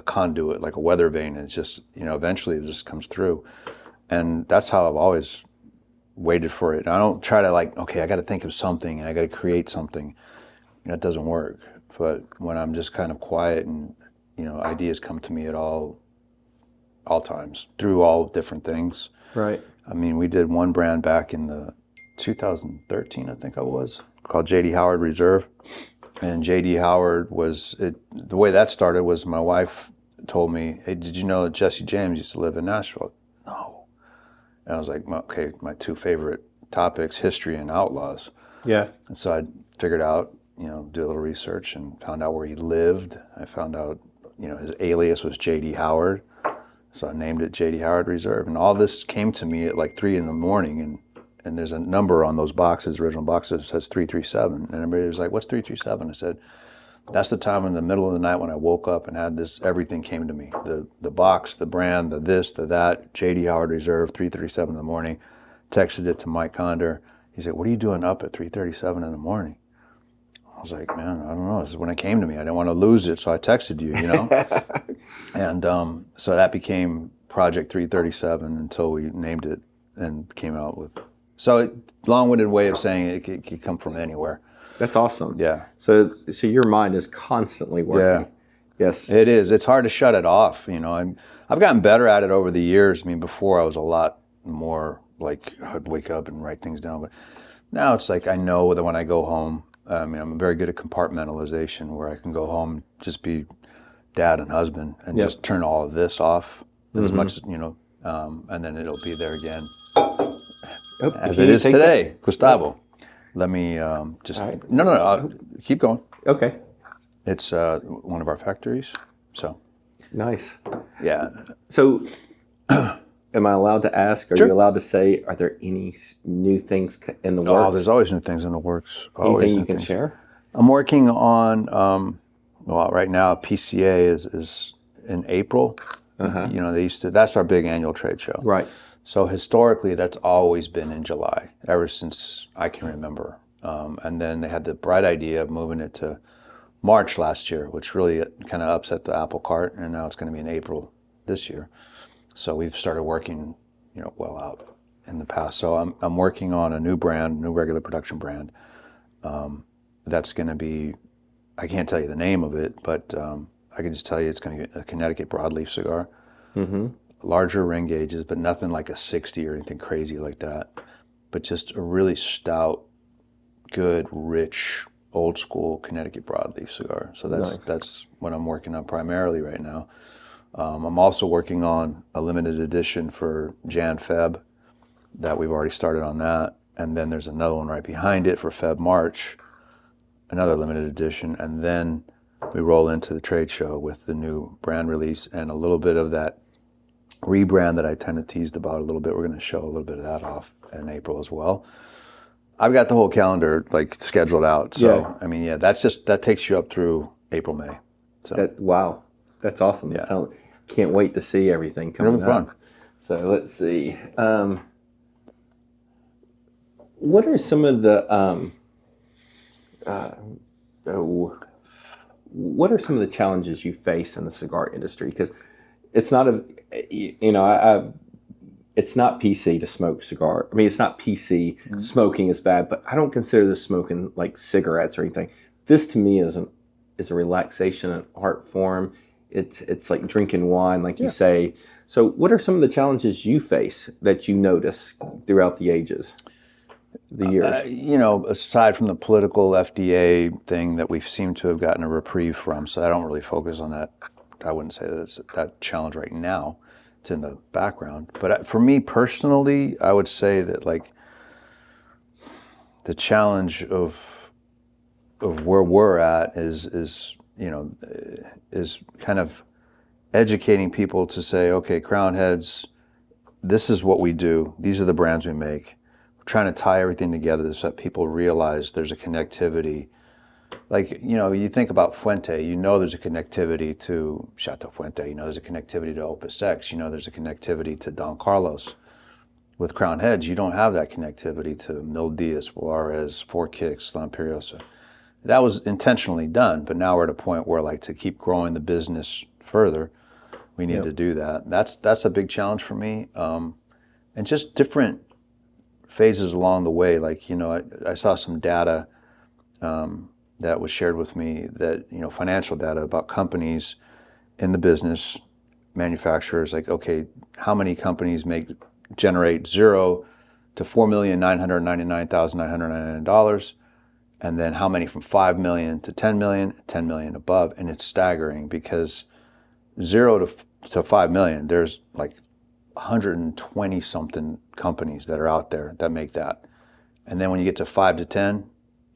conduit, like a weather vane. It's just, eventually it just comes through. And that's how I've always waited for it. I don't try to okay, I got to think of something and I got to create something. That doesn't work. But when I'm just kind of quiet and, ideas come to me at all times through all different things. Right. I mean, we did one brand back in the 2013, I think it was, called J.D. Howard Reserve. And J.D. Howard the way that started was my wife told me, "Hey, did you know that Jesse James used to live in Nashville?" No. And I was like, "Okay, my two favorite topics, history and outlaws." Yeah. And so I figured out, do a little research and found out where he lived. I found out, his alias was J.D. Howard. So I named it J.D. Howard Reserve. And all this came to me at like 3 a.m. And there's a number on those boxes, original boxes, that says 337. And everybody was like, "What's 337? I said, "That's the time in the middle of the night when I woke up and had this, everything came to me. The box, the brand, the this, the that, J.D. Howard Reserve, 3:37 in the morning." Texted it to Mike Conder. He said, "What are you doing up at 3:37 in the morning?" I was like, "Man, I don't know. This is when it came to me. I didn't want to lose it, so I texted you, And so that became Project 337 until we named it and came out with. So long-winded way of saying it could come from anywhere. That's awesome. Yeah. So your mind is constantly working. Yeah. Yes. It is. It's hard to shut it off. I've gotten better at it over the years. I mean, before I was a lot more like I'd wake up and write things down, but now it's like I know that when I go home, I'm very good at compartmentalization, where I can go home, just be dad and husband, and just turn all of this off as much as and then it'll be there again as it is today. Gustavo, let me just right. no, keep going. Okay. It's one of our factories, so Nice. yeah. So, am I allowed to ask? Are Sure. you allowed to say? Are there any new things in the works? Oh, there's always new things in the works. Always Anything new you can things. share? I'm working on right now PCA is in April. They used to. That's our big annual trade show. Right. So historically, that's always been in July, ever since I can remember. And then they had the bright idea of moving it to March last year, which really kind of upset the apple cart, and now it's going to be in April this year. So we've started working, well out in the past. So I'm working on a new brand, new regular production brand. That's going to be, I can't tell you the name of it, but I can just tell you it's going to be a Connecticut broadleaf cigar. Mm-hmm. Larger ring gauges, but nothing like a 60 or anything crazy like that. But just a really stout, good, rich, old school Connecticut broadleaf cigar. So that's what I'm working on primarily right now. I'm also working on a limited edition for Jan-Feb that we've already started on that. And then there's another one right behind it for Feb-March, another limited edition. And then we roll into the trade show with the new brand release and a little bit of that rebrand that I kind of teased about a little bit. We're going to show a little bit of that off in April as well. I've got the whole calendar scheduled out. So, that takes you up through April, May. So Wow. That's awesome. Yeah. Can't wait to see everything coming fun. up. So let's see. What are some of the what are some of the challenges you face in the cigar industry? Because it's not it's not PC to smoke cigar. I mean, it's not PC. Mm-hmm. Smoking is bad, but I don't consider this smoking like cigarettes or anything. This to me is a relaxation, an art form. It's like drinking wine, like you say. So what are some of the challenges you face that you notice throughout the ages, the years? Aside from the political FDA thing that we seem to have gotten a reprieve from, so I don't really focus on that. I wouldn't say that it's that challenge right now. It's in the background. But for me personally, I would say that the challenge of where we're at is kind of educating people to say, okay, Crown Heads, this is what we do. These are the brands we make. We're trying to tie everything together so that people realize there's a connectivity. You think about Fuente, there's a connectivity to Chateau Fuente, there's a connectivity to Opus X, there's a connectivity to Don Carlos. With Crown Heads, you don't have that connectivity to Mil Diaz, Juarez, Four Kicks, La Imperiosa. That was intentionally done, but now we're at a point where to keep growing the business further, we need to do that. That's a big challenge for me. And just different phases along the way. I saw some data that was shared with me that, financial data about companies in the business, manufacturers, okay, how many companies generate $0 to $4,999,999, and then how many from $5 million to $10 million, $10 million above, and it's staggering because 0 to 5 million, there's like 120 something companies that are out there that make that. And then when you get to 5 to 10,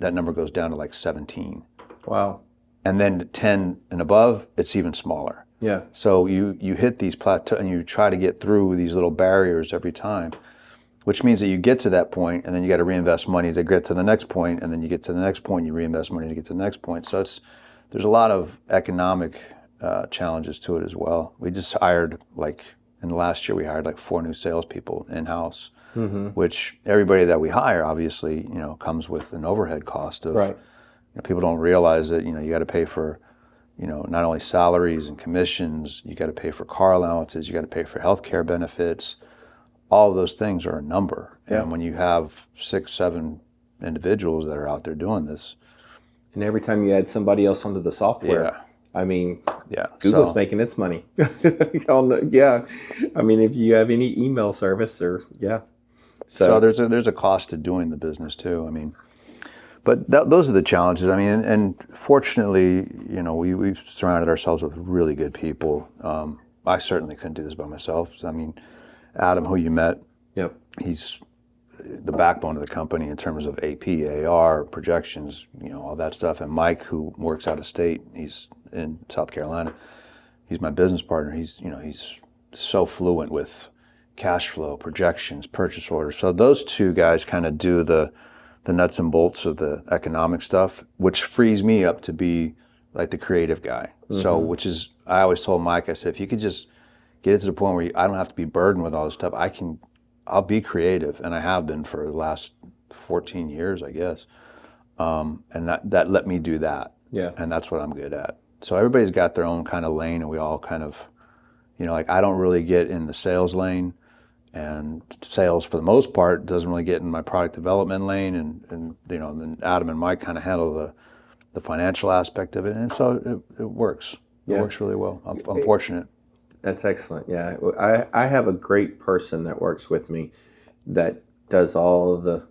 that number goes down to like 17. Wow. And then 10 and above, it's even smaller. Yeah. So you hit these plateaus and you try to get through these little barriers every time, which means that you get to that point and then you got to reinvest money to get to the next point, and then you get to the next point, you reinvest money to get to the next point. So there's a lot of economic challenges to it as well. We just hired in the last year we hired like 4 new salespeople in-house, which everybody that we hire obviously comes with an overhead cost of. Right. People don't realize that you got to pay for not only salaries and commissions, you got to pay for car allowances, you got to pay for healthcare benefits. All of those things are a number. Yeah. And when you have 6, 7 individuals that are out there doing this, and every time you add somebody else onto the software, I mean, Google's making its money. Yeah. I mean, if you have any email service So there's a cost to doing the business too. I mean, but those are the challenges. I mean, and fortunately, we've surrounded ourselves with really good people. I certainly couldn't do this by myself. I mean, Adam, who you met, yep, he's the backbone of the company in terms of AP, AR, projections, all that stuff. And Mike, who works out of state, he's in South Carolina. He's my business partner. He's so fluent with cash flow, projections, purchase orders. So those 2 guys kind of do the nuts and bolts of the economic stuff, which frees me up to be like the creative guy. So, which is, I always told Mike, I said, if you could just get it to the point where I don't have to be burdened with all this stuff, I'll be creative, and I have been for the last 14 years, I guess. And that let me do that. Yeah. And that's what I'm good at. So everybody's got their own kind of lane, and we all kind of, I don't really get in the sales lane, and sales for the most part doesn't really get in my product development lane, and then Adam and Mike kind of handle the financial aspect of it, and so it works. It works really well. I'm fortunate. That's excellent. Yeah, I have a great person that works with me that does all of the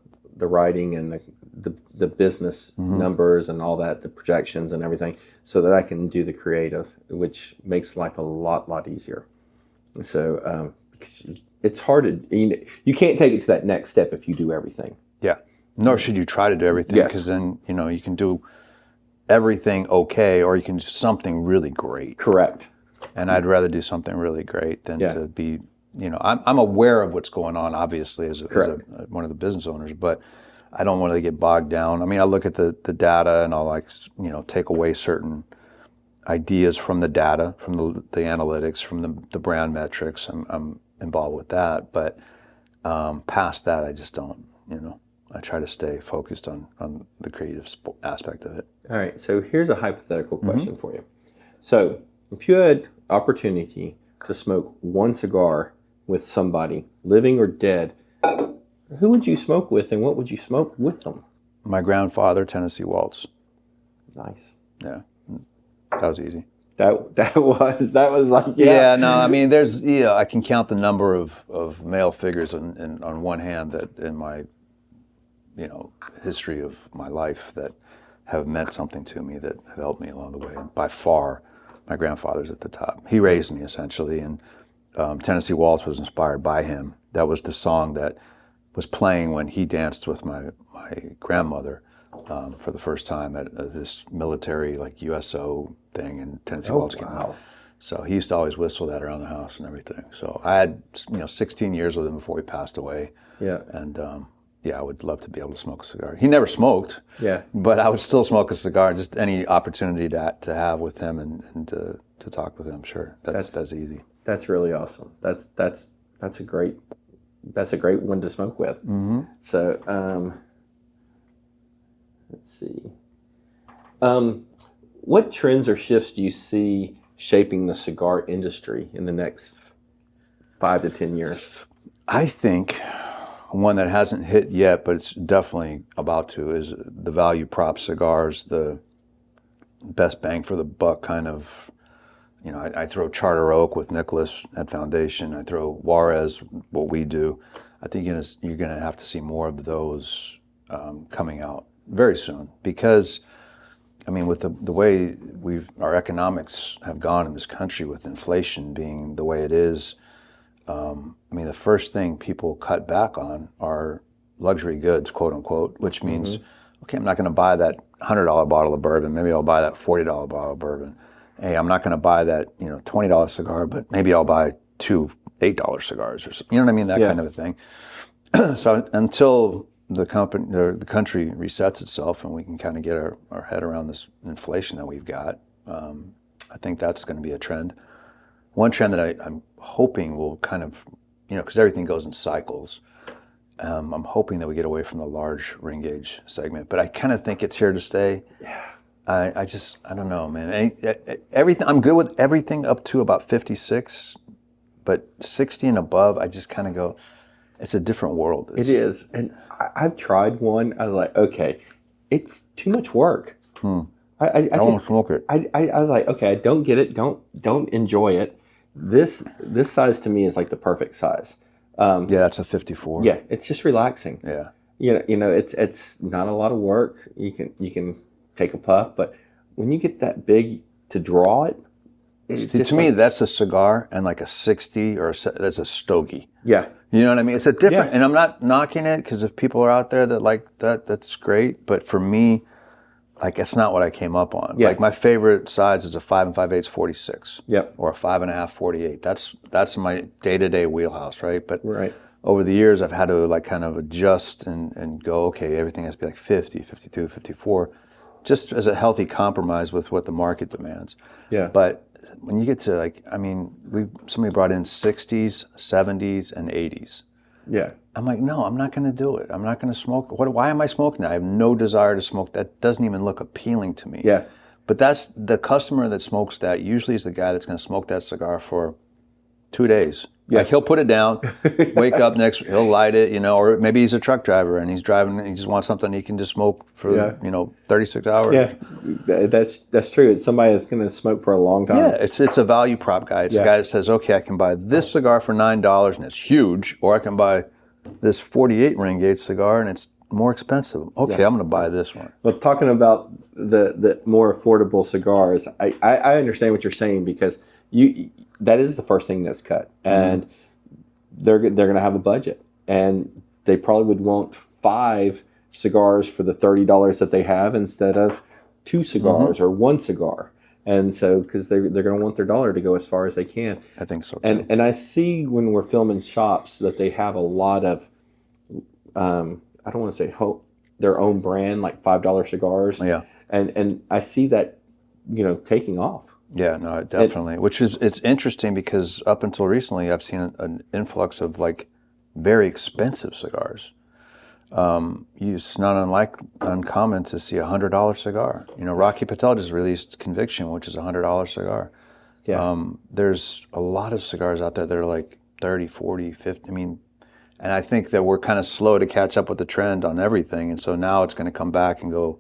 writing and the business numbers and all that, the projections and everything, so that I can do the creative, which makes life a lot easier. So because it's hard to you can't take it to that next step if you do everything. Yeah, nor should you try to do everything, because then you can do everything okay, or you can do something really great. Correct. And I'd rather do something really great than to be, I'm aware of what's going on, obviously, as one of the business owners, but I don't want to get bogged down. I mean, I look at the data, and I'll take away certain ideas from the data, from the analytics, from the brand metrics. I'm involved with that, but past that, I just don't, I try to stay focused on the creative aspect of it. All right, so here's a hypothetical question for you. So if you had opportunity to smoke one cigar with somebody, living or dead, who would you smoke with, and what would you smoke with them? My grandfather, Tennessee Waltz. Nice. Yeah, that was easy. That was like yeah. No, I mean, there's I can count the number of male figures on one hand that in my history of my life that have meant something to me, that have helped me along the way. And by far, my grandfather's at the top. He raised me essentially, and Tennessee Waltz was inspired by him. That was the song that was playing when he danced with my grandmother for the first time at this military USO thing, and Tennessee Waltz came out. So he used to always whistle that around the house and everything. So I had 16 years with him before he passed away. Yeah. And I would love to be able to smoke a cigar. He never smoked. Yeah. But I would still smoke a cigar. Just any opportunity to have with him and to talk with him. Sure, that's easy. That's really awesome. That's a great one to smoke with. Mm-hmm. So let's see. What trends or shifts do you see shaping the cigar industry in the next 5 to 10 years? I think one that hasn't hit yet, but it's definitely about to, is the value prop cigars, the best bang for the buck kind of. I throw Charter Oak with Nicholas at Foundation. I throw Juarez, what we do. I think you're going to have to see more of those coming out very soon, because I mean, with the way our economics have gone in this country, with inflation being the way it is, I mean, the first thing people cut back on are luxury goods, quote unquote, which means, okay, I'm not going to buy that $100 bottle of bourbon. Maybe I'll buy that $40 bottle of bourbon. Hey, I'm not going to buy that, $20 cigar, but maybe I'll buy two $8 cigars or something. You know what I mean? That kind of a thing. So until the country resets itself and we can kind of get our head around this inflation that we've got, I think that's going to be a trend. One trend that I'm hoping will kind of, because everything goes in cycles. I'm hoping that we get away from the large ring gauge segment, but I kind of think it's here to stay. Yeah. I don't know, man. Everything, I'm good with everything up to about 56, but 60 and above, I just kind of go, it's a different world. It is. And I've tried one. I was like, okay, it's too much work. I don't want to smoke it. I was like, okay, I don't get it. Don't enjoy it. This size to me is like the perfect size. Yeah, that's a 54. Yeah, it's just relaxing. Yeah. It's not a lot of work. You can take a puff, but when you get that big to draw it, to me, that's a cigar, and like a 60 that's a stogie. Yeah. You know what I mean? It's a different, and I'm not knocking it, because if people are out there that like that, that's great. But for me, like, it's not what I came up on. Yeah. Like, my favorite size is a 5 5/8 46. Yep. Or a 5 1/2 48. That's my day-to-day wheelhouse, right? But right. over the years, I've had to like kind of adjust and go, okay, everything has to be like 50, 52, 54, just as a healthy compromise with what the market demands. Yeah. But when you get to like, I mean, somebody brought in 60s, 70s, and 80s. Yeah. I'm like, no, I'm not going to do it. I'm not going to smoke. Why am I smoking that? I have no desire to smoke. That doesn't even look appealing to me. Yeah. But that's the customer that smokes that usually is the guy that's going to smoke that cigar for 2 days. Yeah. Like, he'll put it down, wake up he'll light it, or maybe he's a truck driver and he's driving and he just wants something he can just smoke for, 36 hours. Yeah, that's true. It's somebody that's going to smoke for a long time. Yeah, it's a value prop guy. It's a guy that says, okay, I can buy this cigar for $9 and it's huge, or I can buy this 48 ring gauge cigar and it's more expensive. Okay, I'm going to buy this one. Well, talking about the more affordable cigars, I understand what you're saying, because that is the first thing that's cut, and they're going to have a budget, and they probably would want 5 cigars for the $30 that they have instead of 2 cigars or 1 cigar. And so, because they're going to want their dollar to go as far as they can. I think so too. And I see when we're filming shops that they have a lot of, I don't want to say their own brand, like $5 cigars. Yeah. And I see that, taking off. Yeah, no, definitely. It's interesting, because up until recently, I've seen an influx of like very expensive cigars. It's not uncommon to see a $100 cigar. Rocky Patel just released Conviction, which is a $100 cigar. Yeah. There's a lot of cigars out there that are like 30, 40, 50. I mean, and I think that we're kind of slow to catch up with the trend on everything. And so now it's going to come back and go,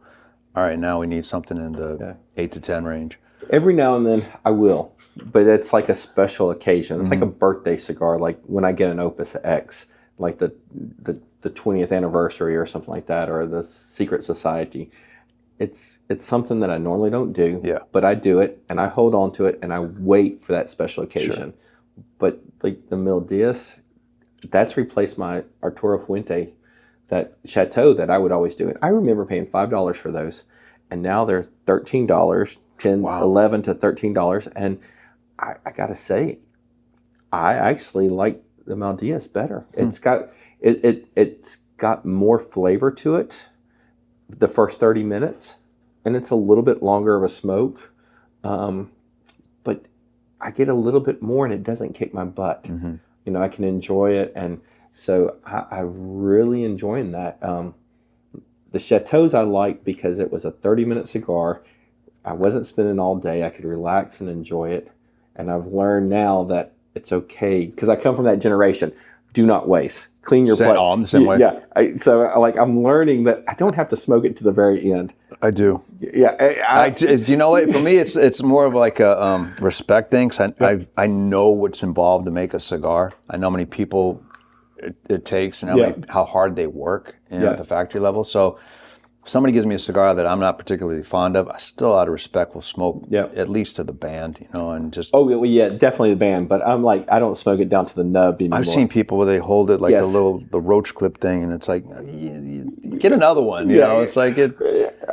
all right, now we need something in the 8 to 10 range. Every now and then I will, but it's like a special occasion. It's like a birthday cigar, like when I get an Opus X, like the 20th anniversary or something like that, or the Secret Society. It's something that I normally don't do, but I do it, and I hold on to it, and I wait for that special occasion. Sure. But like the Mil Diaz, that's replaced my Arturo Fuente, that Chateau that I would always do. And I remember paying $5 for those, and now they're $13, $11 to $13. And I gotta say, I actually like the Mil Diaz better. It's got more flavor to it the first 30 minutes, and it's a little bit longer of a smoke, but I get a little bit more, and it doesn't kick my butt. I can enjoy it, and so I'm really enjoying that. The Chateaus I like because it was a 30-minute cigar. I wasn't spending all day. I could relax and enjoy it, and I've learned now that it's okay, because I come from that generation. Do not waste. Clean your plate. I'm the same way. Yeah. I'm learning that I don't have to smoke it to the very end. I do. Yeah. You know what? For me, it's more of like a respect thing. 'Cause I know what's involved to make a cigar. I know how many people it takes and how hard they work at the factory level. So if somebody gives me a cigar that I'm not particularly fond of, I still, out of respect, will smoke at least to the band, and just. Oh, well, yeah, definitely the band. But I'm like, I don't smoke it down to the nub anymore. I've seen people where they hold it like the roach clip thing, and it's like, you get another one. You know, it's like it.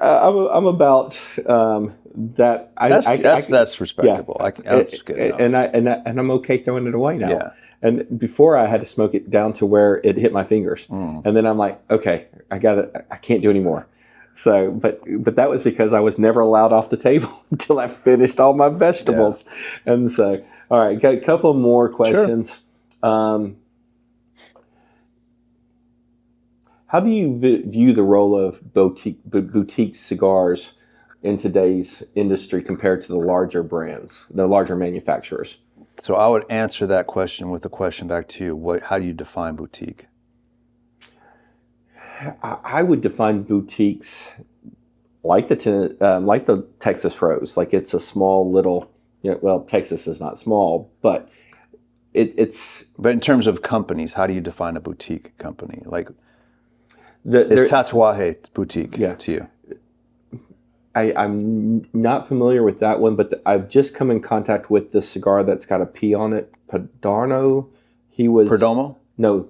I'm about that. That's respectable. That's good enough. And I'm okay throwing it away now. Yeah. And before I had to smoke it down to where it hit my fingers, and then I'm like, okay, I can't do anymore. So, but that was because I was never allowed off the table until I finished all my vegetables. Yeah. And so, all right, got a couple more questions. Sure. How do you view the role of boutique cigars in today's industry compared to the larger brands, the larger manufacturers? So I would answer that question with a question back to you. How do you define boutique? I would define boutiques like the Texas Rose. Like it's a small little, well, Texas is not small, but it's. But in terms of companies, how do you define a boutique company? Like, is Tatuaje boutique to you? I'm not familiar with that one, but I've just come in contact with the cigar that's got a P on it. Perdomo? Perdomo? No.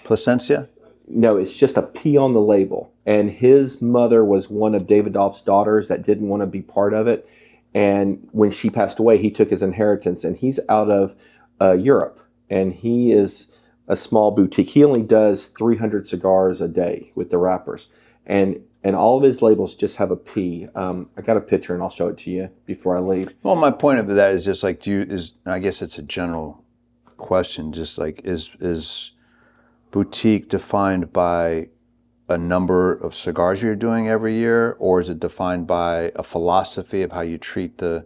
Plasencia? No, it's just a P on the label. And his mother was one of David Dolph's daughters that didn't want to be part of it. And when she passed away, he took his inheritance. And he's out of Europe. And he is a small boutique. He only does 300 cigars a day with the wrappers. And all of his labels just have a P. I got a picture, and I'll show it to you before I leave. Well, my point of that is just like, I guess it's a general question, just like, is boutique defined by a number of cigars you're doing every year, or is it defined by a philosophy of how you treat the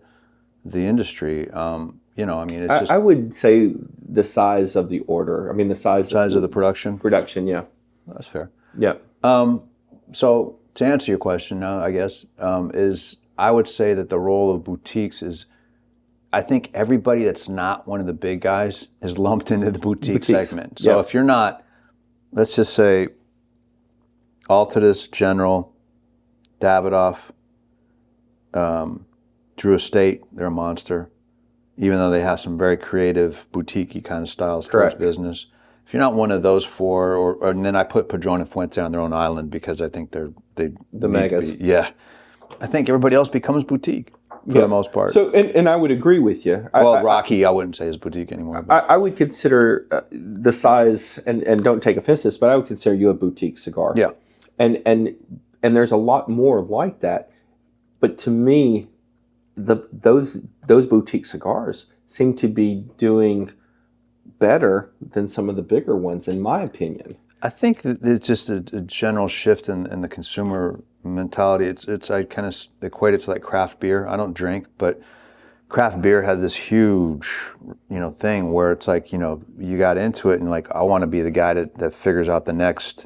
industry? I mean, it's just. I would say the size of the order. I mean, the size of the production. Production, yeah. That's fair. Yeah. So to answer your question now, I guess, is I would say that the role of boutiques is, I think everybody that's not one of the big guys is lumped into the boutique segment. So if you're not, let's just say, Altadis, General, Davidoff, Drew Estate, they're a monster, even though they have some very creative boutique-y kind of styles towards business. If you're not one of those four, and then I put Padron and Fuente on their own island because I think they're the megas. I think everybody else becomes boutique for the most part. So, and I would agree with you. Rocky, I wouldn't say is boutique anymore. I would consider the size, and don't take offense to this, but I would consider you a boutique cigar. Yeah. And there's a lot more like that. But to me, those boutique cigars seem to be doing better than some of the bigger ones, in my opinion. I think that it's just a general shift in the consumer mentality. It's I kind of equate it to like craft beer. I don't drink, but craft beer had this huge, thing where it's like, you got into it and like, I want to be the guy that figures out the next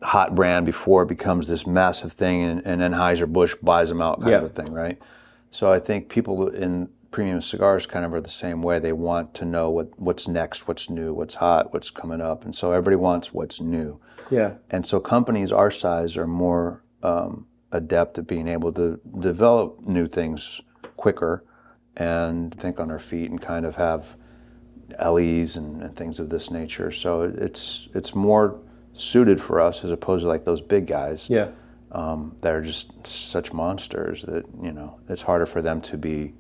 hot brand before it becomes this massive thing, and Anheuser-Busch buys them out kind of a thing, right? So I think people in premium cigars kind of are the same way. They want to know what's next, what's new, what's hot, what's coming up. And so everybody wants what's new. Yeah. And so companies our size are more adept at being able to develop new things quicker and think on our feet and kind of have LEs and things of this nature. So it's more suited for us as opposed to like those big guys. Yeah. That are just such monsters that, it's harder for them to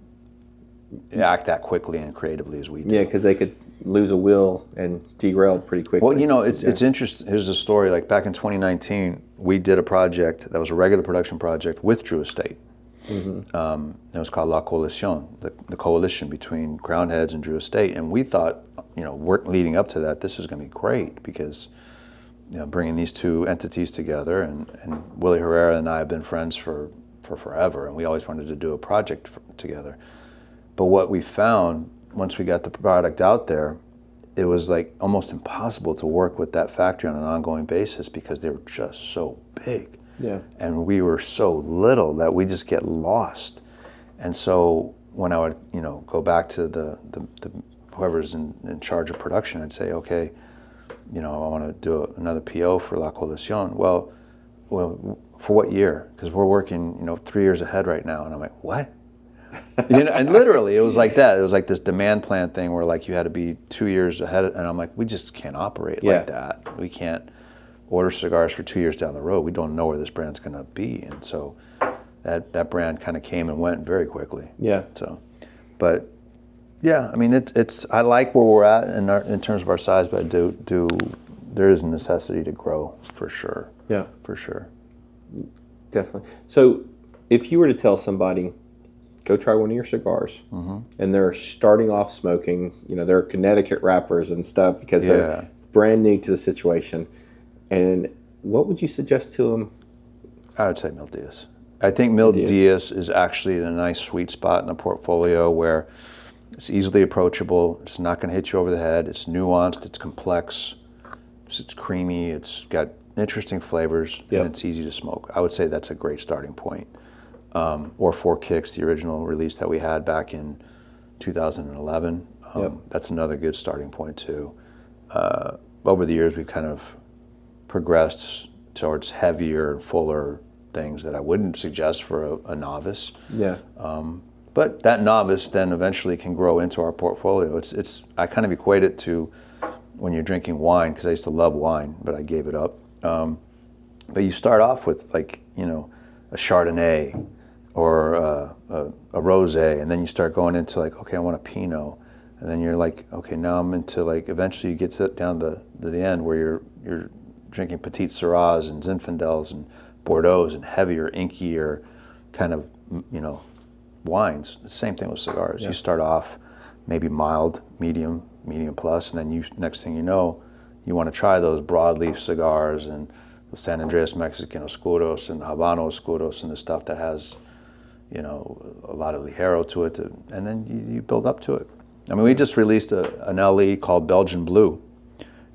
act that quickly and creatively as we do. Yeah, because they could lose a wheel and derail pretty quickly. Well, it's interesting. Here's a story. Like back in 2019, we did a project that was a regular production project with Drew Estate. Mm-hmm. It was called La Coalition, the coalition between Crown Heads and Drew Estate. And we thought, work leading up to that, this is going to be great because bringing these two entities together, and Willie Herrera and I have been friends for forever, and we always wanted to do a project together. But what we found once we got the product out there, it was like almost impossible to work with that factory on an ongoing basis because they were just so big. Yeah. And we were so little that we just get lost. And so when I would, go back to the whoever's in charge of production, I'd say, okay, I want to do another PO for La Coalition. Well, well, for what year? Because we're working, 3 years ahead right now. And I'm like, what? And literally it was like that. It was like this demand plan thing where like you had to be 2 years ahead. And I'm like, we just can't operate like that. We can't order cigars for 2 years down the road. We don't know where this brand's going to be. And so that brand kind of came and went very quickly. Yeah. So, but yeah, I mean, it's I like where we're at in terms of our size, but there is a necessity to grow for sure. Yeah. For sure. Definitely. So if you were to tell somebody, go try one of your cigars, and they're starting off smoking, they're Connecticut wrappers and stuff because they're brand new to the situation, and what would you suggest to them? I would say Mil Diaz. I think Mil Diaz is actually a nice sweet spot in the portfolio where it's easily approachable. It's not going to hit you over the head. It's nuanced. It's complex. It's creamy. It's got interesting flavors, and it's easy to smoke. I would say that's a great starting point. Or Four Kicks, the original release that we had back in 2011. That's another good starting point too. Over the years, we've kind of progressed towards heavier and fuller things that I wouldn't suggest for a novice. Yeah. But that novice then eventually can grow into our portfolio. It's I kind of equate it to when you're drinking wine, because I used to love wine, but I gave it up. But you start off with like, a Chardonnay or a rosé, and then you start going into like, okay, I want a Pinot, and then you're like, okay, now I'm into like, eventually you get down to the end where you're drinking Petit Syrahs and Zinfandels and Bordeaux's and heavier, inkier kind of, wines. The same thing with cigars. You start off maybe mild, medium plus, and then next thing you know, you want to try those broadleaf cigars and the San Andreas Mexican Oscuros and the Habano Oscuros and the stuff that has, a lot of Ligero to it, and then you build up to it. I mean, we just released an LE called Belgian Blue,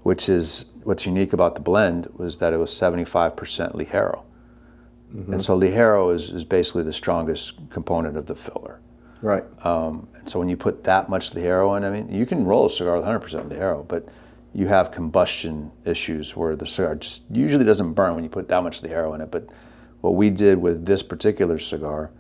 which is what's unique about the blend was that it was 75% Ligero. And so Ligero is basically the strongest component of the filler. Right. And so when you put that much Ligero in, I mean, you can roll a cigar with 100% Ligero, but you have combustion issues where the cigar just usually doesn't burn when you put that much Ligero in it. But what we did with this particular cigar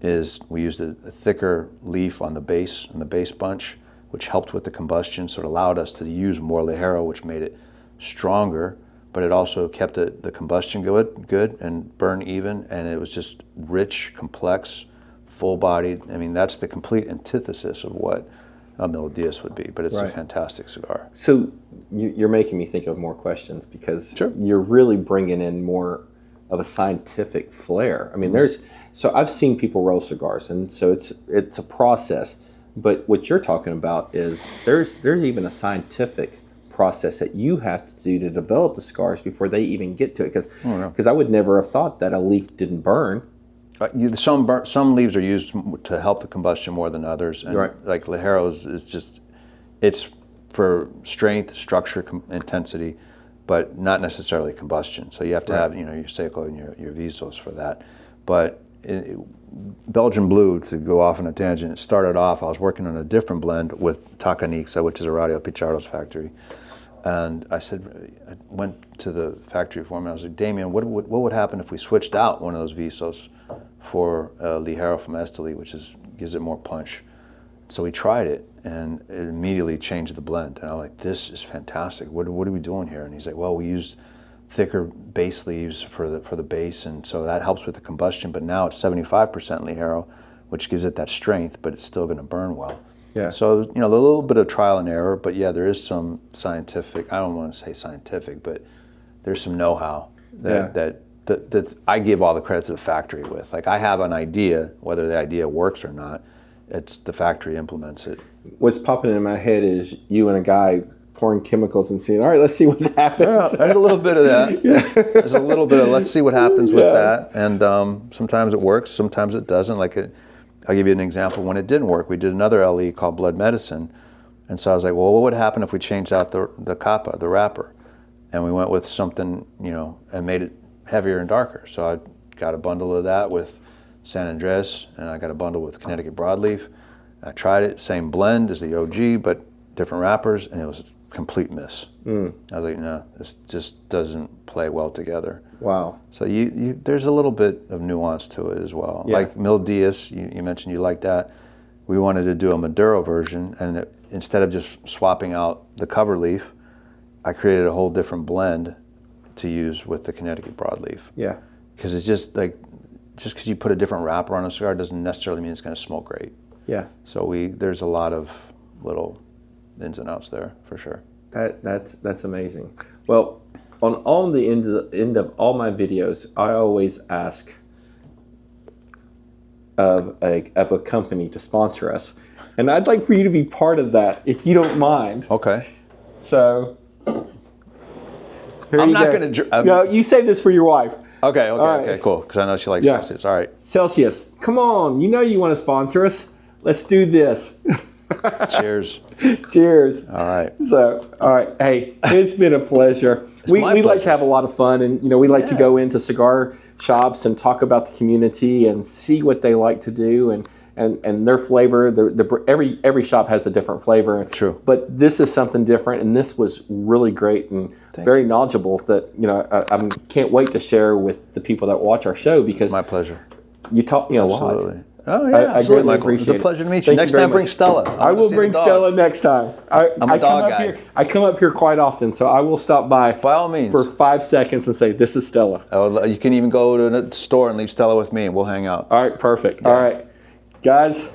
is we used a thicker leaf on the base bunch, which helped with the combustion. So it allowed us to use more Ligero, which made it stronger, but it also kept the combustion good and burn even. And it was just rich, complex, full-bodied. I mean, that's the complete antithesis of what a Mil Diaz would be, but it's a fantastic cigar. So you're making me think of more questions because you're really bringing in more of a scientific flair. I mean, so I've seen people roll cigars, and so it's a process. But what you're talking about is there's even a scientific process that you have to do to develop the cigars before they even get to it. Because I would never have thought that a leaf didn't burn. Some leaves are used to help the combustion more than others, and like Ligero is just, it's for strength, structure, intensity, but not necessarily combustion. So you have to have your Seco and your Visos for that. But Belgian Blue, to go off on a tangent, it started off, I was working on a different blend with Takanixa, which is a Radio Pichardo's factory. And I went to the factory foreman, I was like, Damien, what would happen if we switched out one of those Visos for Ligero from Esteli, which gives it more punch? So we tried it, and it immediately changed the blend. And I'm like, this is fantastic. What are we doing here? And he's like, well, we used thicker base leaves for the base, and so that helps with the combustion. But now it's 75% Ligero, which gives it that strength, but it's still going to burn well. Yeah. So, a little bit of trial and error, but yeah, there is some scientific, I don't want to say scientific, but there's some know-how that I give all the credit to the factory with. Like, I have an idea, whether the idea works or not, it's the factory implements it. What's popping in my head is you and a guy pouring chemicals and saying, all right, let's see what happens. Yeah, there's a little bit of that. There's a little bit of let's see what happens with that. And sometimes it works, sometimes it doesn't. I'll give you an example. When it didn't work, we did another LE called Blood Medicine. And so I was like, well, what would happen if we changed out the capa, the wrapper? And we went with something, and made it heavier and darker. So I got a bundle of that with San Andres, and I got a bundle with Connecticut Broadleaf. I tried it, same blend as the OG, but different wrappers, and it was a complete miss. I was like, no, this just doesn't play well together. Wow. So there's a little bit of nuance to it as well. Yeah. Like Mil Diaz, you mentioned you like that. We wanted to do a Maduro version, and instead of just swapping out the cover leaf, I created a whole different blend to use with the Connecticut broadleaf. Yeah. Because it's just like, just because you put a different wrapper on a cigar doesn't necessarily mean it's going to smoke great. Yeah. So there's a lot of little ins and outs there for sure. That's amazing. Well, on the end of all my videos, I always ask of a company to sponsor us, and I'd like for you to be part of that, if you don't mind. Okay. So I'm not going to. No, you save this for your wife. Okay. right. Okay. Cool. Because I know she likes Celsius. All right. Celsius, come on! You know you want to sponsor us. Let's do this. Cheers. Cheers. All right. So, all right. Hey, it's been a pleasure. We like to have a lot of fun, and we like to go into cigar shops and talk about the community and see what they like to do and their flavor. Every shop has a different flavor. True. But this is something different, and this was really great and very knowledgeable. That I can't wait to share with the people that watch our show, because My pleasure. you taught me a lot. Absolutely. Oh yeah, absolutely, Michael. It's a pleasure to meet you. Next time, bring Stella. I will bring Stella next time. I'm a dog guy. I come up here quite often, so I will stop by. By all means. For 5 seconds and say, "This is Stella." You can even go to the store and leave Stella with me, and we'll hang out. All right, perfect. Yeah. All right, guys,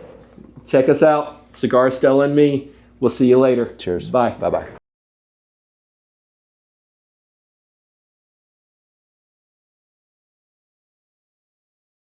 check us out. Cigar Stella and me. We'll see you later. Cheers. Bye. Bye-bye.